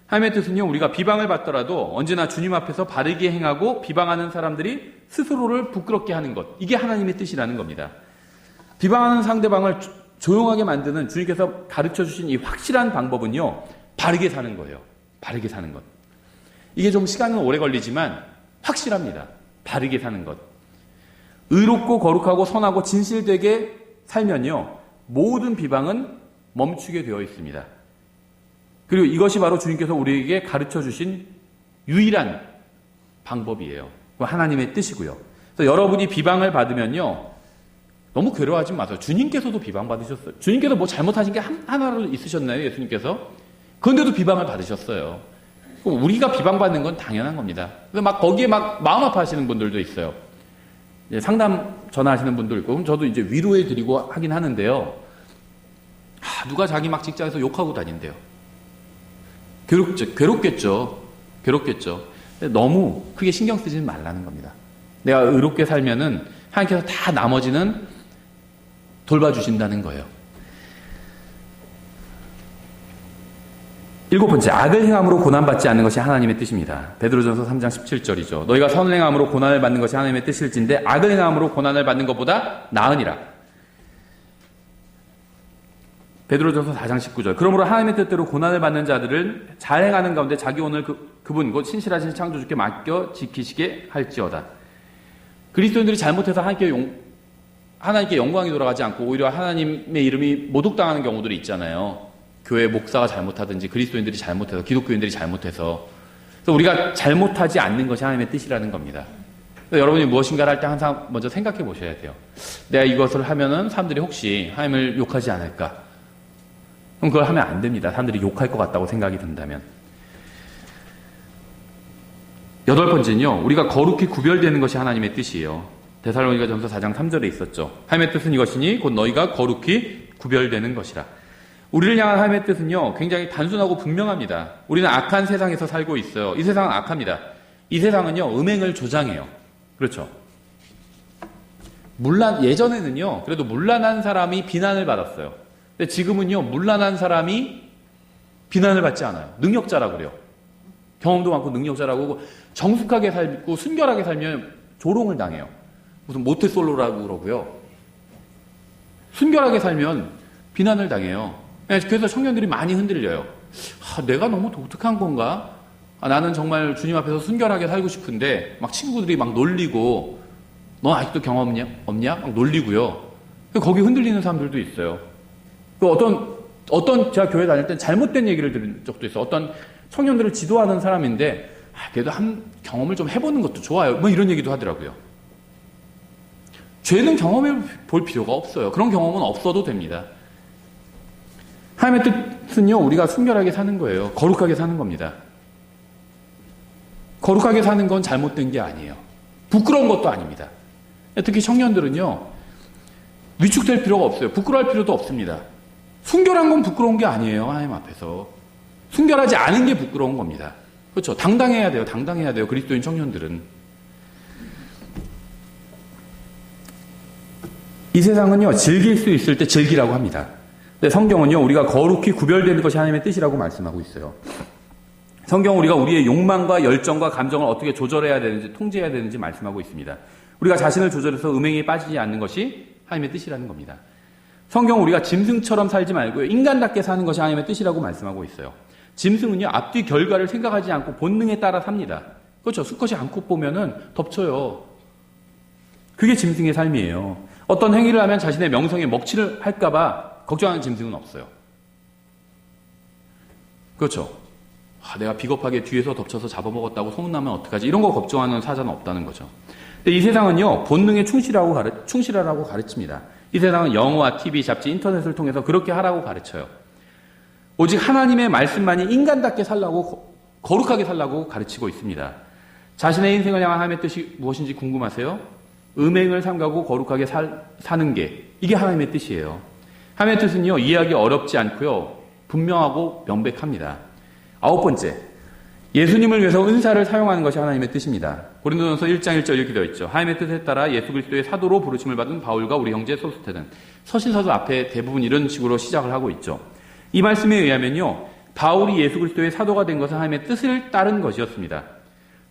하나님의 뜻은요, 우리가 비방을 받더라도 언제나 주님 앞에서 바르게 행하고 비방하는 사람들이 스스로를 부끄럽게 하는 것, 이게 하나님의 뜻이라는 겁니다. 비방하는 상대방을 조용하게 만드는 주님께서 가르쳐 주신 이 확실한 방법은요, 바르게 사는 거예요. 바르게 사는 것. 이게 좀 시간은 오래 걸리지만 확실합니다. 바르게 사는 것. 의롭고 거룩하고 선하고 진실되게 살면요, 모든 비방은 멈추게 되어 있습니다. 그리고 이것이 바로 주님께서 우리에게 가르쳐 주신 유일한 방법이에요. 하나님의 뜻이고요. 그래서 여러분이 비방을 받으면요, 너무 괴로워하지 마세요. 주님께서도 비방받으셨어요. 주님께서 뭐 잘못하신 게 하나라도 있으셨나요? 예수님께서? 그런데도 비방을 받으셨어요. 우리가 비방받는 건 당연한 겁니다. 그래서 막 거기에 막 마음 아파하시는 분들도 있어요. 상담 전화하시는 분도 있고, 그럼 저도 이제 위로해 드리고 하긴 하는데요. 누가 자기 막 직장에서 욕하고 다닌대요. 괴롭겠죠. 근데 너무 크게 신경 쓰지 말라는 겁니다. 내가 의롭게 살면은 하나님께서 다 나머지는 돌봐주신다는 거예요. 7번째, 악을 행함으로 고난받지 않는 것이 하나님의 뜻입니다. 베드로전서 3장 17절이죠. 너희가 선을 행함으로 고난을 받는 것이 하나님의 뜻일진데 악을 행함으로 고난을 받는 것보다 나으니라. 베드로전서 4장 19절. 그러므로 하나님의 뜻대로 고난을 받는 자들은 잘 행하는 가운데 자기 오늘 그분 곧 신실하신 창조주께 맡겨 지키시게 할지어다. 그리스도인들이 잘못해서 하나님께 영광이 돌아가지 않고 오히려 하나님의 이름이 모독당하는 경우들이 있잖아요. 교회 목사가 잘못하든지 그리스도인들이 잘못해서, 기독교인들이 잘못해서. 그래서 우리가 잘못하지 않는 것이 하나님의 뜻이라는 겁니다. 여러분이 무엇인가를 할 때 항상 먼저 생각해 보셔야 돼요. 내가 이것을 하면은 사람들이 혹시 하나님을 욕하지 않을까? 그럼 그걸 하면 안 됩니다. 사람들이 욕할 것 같다고 생각이 든다면. 8번째는요, 우리가 거룩히 구별되는 것이 하나님의 뜻이에요. 데살로니가전서 4장 3절에 있었죠. 하나님의 뜻은 이것이니 곧 너희가 거룩히 구별되는 것이라. 우리를 향한 하나님의 뜻은요, 굉장히 단순하고 분명합니다. 우리는 악한 세상에서 살고 있어요. 이 세상은 악합니다. 이 세상은요, 음행을 조장해요. 그렇죠. 예전에는요, 그래도 문란한 사람이 비난을 받았어요. 근데 지금은요, 문란한 사람이 비난을 받지 않아요. 능력자라고 그래요. 경험도 많고 능력자라고, 정숙하게 살고 순결하게 살면 조롱을 당해요. 무슨 모태솔로라고 그러고요. 순결하게 살면 비난을 당해요. 그래서 청년들이 많이 흔들려요. 내가 너무 독특한 건가? 나는 정말 주님 앞에서 순결하게 살고 싶은데 막 친구들이 막 놀리고, 너 아직도 경험 없냐? 막 놀리고요. 거기 흔들리는 사람들도 있어요. 어떤 제가 교회 다닐 때 잘못된 얘기를 들은 적도 있어요. 어떤 청년들을 지도하는 사람인데, 그래도 한 경험을 좀 해보는 것도 좋아요. 뭐 이런 얘기도 하더라고요. 죄는 경험해 볼 필요가 없어요. 그런 경험은 없어도 됩니다. 하나님의 뜻은요, 우리가 순결하게 사는 거예요. 거룩하게 사는 겁니다. 거룩하게 사는 건 잘못된 게 아니에요. 부끄러운 것도 아닙니다. 특히 청년들은요, 위축될 필요가 없어요. 부끄러워할 필요도 없습니다. 순결한 건 부끄러운 게 아니에요. 하나님 앞에서. 순결하지 않은 게 부끄러운 겁니다. 그렇죠. 당당해야 돼요. 당당해야 돼요. 그리스도인 청년들은. 이 세상은요, 즐길 수 있을 때 즐기라고 합니다. 근데 성경은요, 우리가 거룩히 구별되는 것이 하나님의 뜻이라고 말씀하고 있어요. 성경은 우리가 우리의 욕망과 열정과 감정을 어떻게 조절해야 되는지, 통제해야 되는지 말씀하고 있습니다. 우리가 자신을 조절해서 음행에 빠지지 않는 것이 하나님의 뜻이라는 겁니다. 성경은 우리가 짐승처럼 살지 말고요, 인간답게 사는 것이 하나님의 뜻이라고 말씀하고 있어요. 짐승은요, 앞뒤 결과를 생각하지 않고 본능에 따라 삽니다. 그렇죠. 수컷이 암컷 보면은 덮쳐요. 그게 짐승의 삶이에요. 어떤 행위를 하면 자신의 명성에 먹칠을 할까봐 걱정하는 짐승은 없어요. 그렇죠. 내가 비겁하게 뒤에서 덮쳐서 잡아먹었다고 소문나면 어떡하지? 이런 거 걱정하는 사자는 없다는 거죠. 근데 이 세상은요, 본능에 충실하라고 가르칩니다. 이 세상은 영화, TV, 잡지, 인터넷을 통해서 그렇게 하라고 가르쳐요. 오직 하나님의 말씀만이 인간답게 살라고, 거룩하게 살라고 가르치고 있습니다. 자신의 인생을 향한 하나님의 뜻이 무엇인지 궁금하세요? 음행을 삼가고 거룩하게 사는 게, 이게 하나님의 뜻이에요. 하나님의 뜻은요, 이해하기 어렵지 않고요, 분명하고 명백합니다. 9번째, 예수님을 위해서 은사를 사용하는 것이 하나님의 뜻입니다. 고린도전서 1장 1절 이렇게 되어 있죠. 하나님의 뜻에 따라 예수 그리스도의 사도로 부르심을 받은 바울과 우리 형제 소스테는, 서신서도 앞에 대부분 이런 식으로 시작을 하고 있죠. 이 말씀에 의하면요, 바울이 예수 그리스도의 사도가 된 것은 하나님의 뜻을 따른 것이었습니다.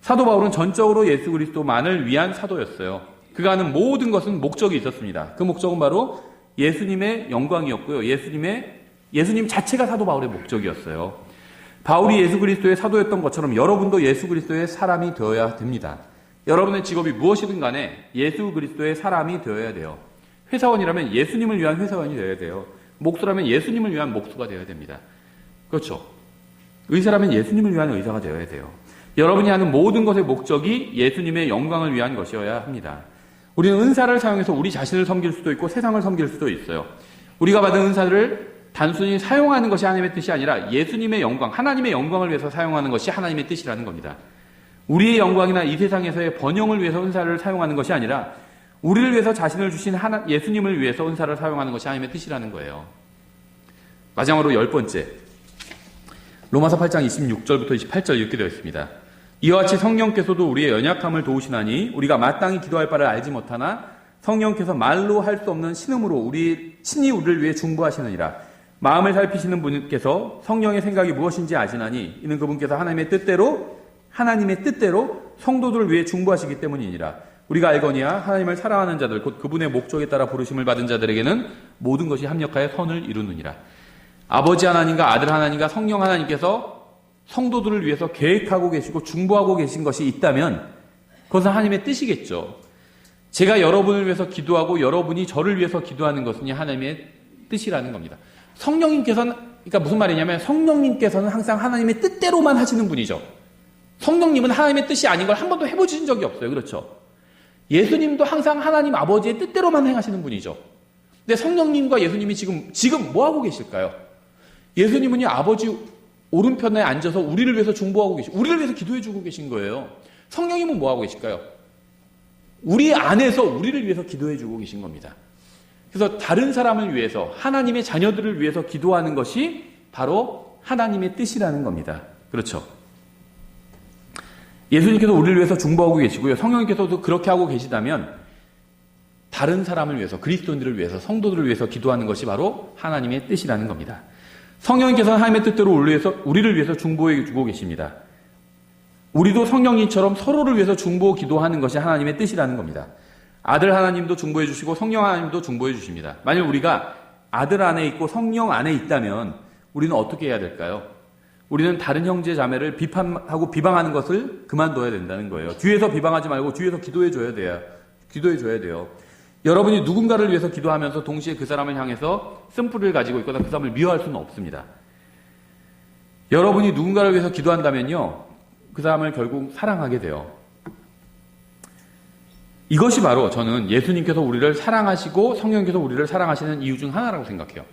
사도 바울은 전적으로 예수 그리스도만을 위한 사도였어요. 그가 하는 모든 것은 목적이 있었습니다. 그 목적은 바로 예수님의 영광이었고요. 예수님 자체가 사도 바울의 목적이었어요. 바울이 예수 그리스도의 사도였던 것처럼 여러분도 예수 그리스도의 사람이 되어야 됩니다. 여러분의 직업이 무엇이든 간에 예수 그리스도의 사람이 되어야 돼요. 회사원이라면 예수님을 위한 회사원이 되어야 돼요. 목수라면 예수님을 위한 목수가 되어야 됩니다. 그렇죠. 의사라면 예수님을 위한 의사가 되어야 돼요. 여러분이 하는 모든 것의 목적이 예수님의 영광을 위한 것이어야 합니다. 우리는 은사를 사용해서 우리 자신을 섬길 수도 있고 세상을 섬길 수도 있어요. 우리가 받은 은사를 단순히 사용하는 것이 하나님의 뜻이 아니라 예수님의 영광, 하나님의 영광을 위해서 사용하는 것이 하나님의 뜻이라는 겁니다. 우리의 영광이나 이 세상에서의 번영을 위해서 은사를 사용하는 것이 아니라 우리를 위해서 자신을 주신 예수님을 위해서 은사를 사용하는 것이 하나님의 뜻이라는 거예요. 마지막으로 10번째, 로마서 8장 26절부터 28절 이렇게 되어 있습니다. 이와 같이 성령께서도 우리의 연약함을 도우시나니 우리가 마땅히 기도할 바를 알지 못하나 성령께서 말로 할 수 없는 신음으로 신이 우리를 위해 중보하시느니라. 마음을 살피시는 분께서 성령의 생각이 무엇인지 아시나니 이는 그분께서 하나님의 뜻대로 성도들을 위해 중보하시기 때문이니라. 우리가 알거니와 하나님을 사랑하는 자들 곧 그분의 목적에 따라 부르심을 받은 자들에게는 모든 것이 합력하여 선을 이루느니라. 아버지 하나님과 아들 하나님과 성령 하나님께서 성도들을 위해서 계획하고 계시고 중보하고 계신 것이 있다면 그것은 하나님의 뜻이겠죠. 제가 여러분을 위해서 기도하고 여러분이 저를 위해서 기도하는 것은 하나님의 뜻이라는 겁니다. 성령님께서는, 그러니까 무슨 말이냐면 성령님께서는 항상 하나님의 뜻대로만 하시는 분이죠. 성령님은 하나님의 뜻이 아닌 걸 한 번도 해보신 적이 없어요. 그렇죠? 예수님도 항상 하나님 아버지의 뜻대로만 행하시는 분이죠. 근데 성령님과 예수님이 지금 뭐 하고 계실까요? 예수님은요, 아버지 오른편에 앉아서 우리를 위해서 중보하고 우리를 위해서 기도해주고 계신 거예요. 성령님은 뭐 하고 계실까요? 우리 안에서 우리를 위해서 기도해주고 계신 겁니다. 그래서 다른 사람을 위해서, 하나님의 자녀들을 위해서 기도하는 것이 바로 하나님의 뜻이라는 겁니다. 그렇죠? 예수님께서 우리를 위해서 중보하고 계시고요. 성령님께서도 그렇게 하고 계시다면 다른 사람을 위해서, 그리스도인들을 위해서, 성도들을 위해서 기도하는 것이 바로 하나님의 뜻이라는 겁니다. 성령님께서는 하나님의 뜻대로 우리를 위해서 중보해 주고 계십니다. 우리도 성령님처럼 서로를 위해서 중보 기도하는 것이 하나님의 뜻이라는 겁니다. 아들 하나님도 중보해 주시고 성령 하나님도 중보해 주십니다. 만약 우리가 아들 안에 있고 성령 안에 있다면 우리는 어떻게 해야 될까요? 우리는 다른 형제 자매를 비판하고 비방하는 것을 그만둬야 된다는 거예요. 뒤에서 비방하지 말고 뒤에서 기도해 줘야 돼요. 여러분이 누군가를 위해서 기도하면서 동시에 그 사람을 향해서 쓴뿌리를 가지고 있거나 그 사람을 미워할 수는 없습니다. 여러분이 누군가를 위해서 기도한다면요, 그 사람을 결국 사랑하게 돼요. 이것이 바로 저는 예수님께서 우리를 사랑하시고 성령께서 우리를 사랑하시는 이유 중 하나라고 생각해요.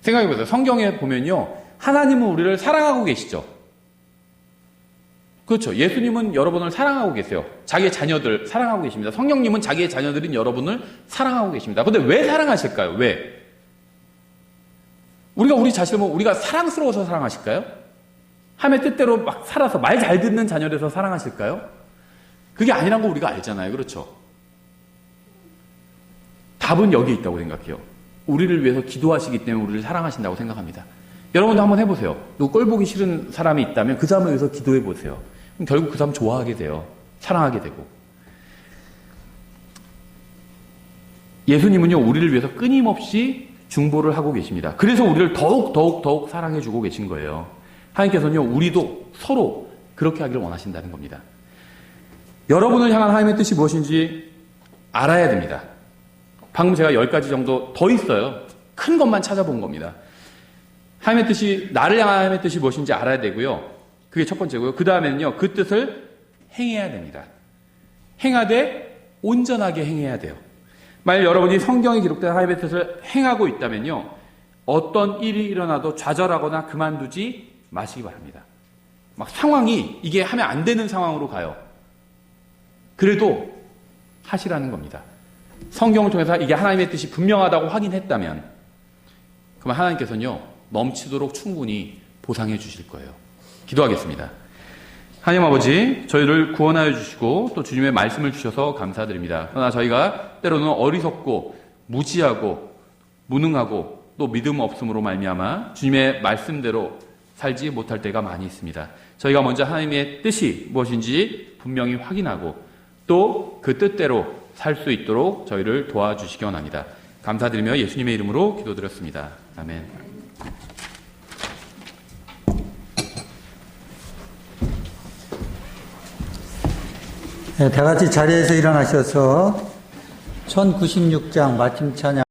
생각해보세요. 성경에 보면요. 하나님은 우리를 사랑하고 계시죠. 그렇죠. 예수님은 여러분을 사랑하고 계세요. 자기의 자녀들 사랑하고 계십니다. 성령님은 자기의 자녀들인 여러분을 사랑하고 계십니다. 근데 왜 사랑하실까요? 왜? 우리가 우리 자신을 보면 우리가 사랑스러워서 사랑하실까요? 하나님의 뜻대로 막 살아서 말 잘 듣는 자녀라서 사랑하실까요? 그게 아니란 거 우리가 알잖아요. 그렇죠? 답은 여기에 있다고 생각해요. 우리를 위해서 기도하시기 때문에 우리를 사랑하신다고 생각합니다. 여러분도 한번 해보세요. 누구 꼴 보기 싫은 사람이 있다면 그 사람을 위해서 기도해 보세요. 그럼 결국 그 사람 좋아하게 돼요. 사랑하게 되고. 예수님은요, 우리를 위해서 끊임없이 중보를 하고 계십니다. 그래서 우리를 더욱 사랑해 주고 계신 거예요. 하나님께서는요, 우리도 서로 그렇게 하기를 원하신다는 겁니다. 여러분을 향한 하나님의 뜻이 무엇인지 알아야 됩니다. 방금 제가 10가지 정도 더 있어요. 큰 것만 찾아본 겁니다. 하나님의 뜻이, 나를 향한 하나님의 뜻이 무엇인지 알아야 되고요. 그게 첫 번째고요. 그 다음에는요, 그 뜻을 행해야 됩니다. 행하되 온전하게 행해야 돼요. 만약 여러분이 성경에 기록된 하나님의 뜻을 행하고 있다면요, 어떤 일이 일어나도 좌절하거나 그만두지 마시기 바랍니다. 막 상황이 이게 하면 안 되는 상황으로 가요. 그래도 하시라는 겁니다. 성경을 통해서 이게 하나님의 뜻이 분명하다고 확인했다면, 그러면 하나님께서는요, 넘치도록 충분히 보상해 주실 거예요. 기도하겠습니다. 하나님 아버지, 저희를 구원하여 주시고 또 주님의 말씀을 주셔서 감사드립니다. 그러나 저희가 때로는 어리석고 무지하고 무능하고 또 믿음 없음으로 말미암아 주님의 말씀대로 살지 못할 때가 많이 있습니다. 저희가 먼저 하나님의 뜻이 무엇인지 분명히 확인하고 또 그 뜻대로 살 수 있도록 저희를 도와주시기 원합니다. 감사드리며 예수님의 이름으로 기도드렸습니다. 아멘. 다 같이 자리에서 일어나셔서 1096장 마침 찬양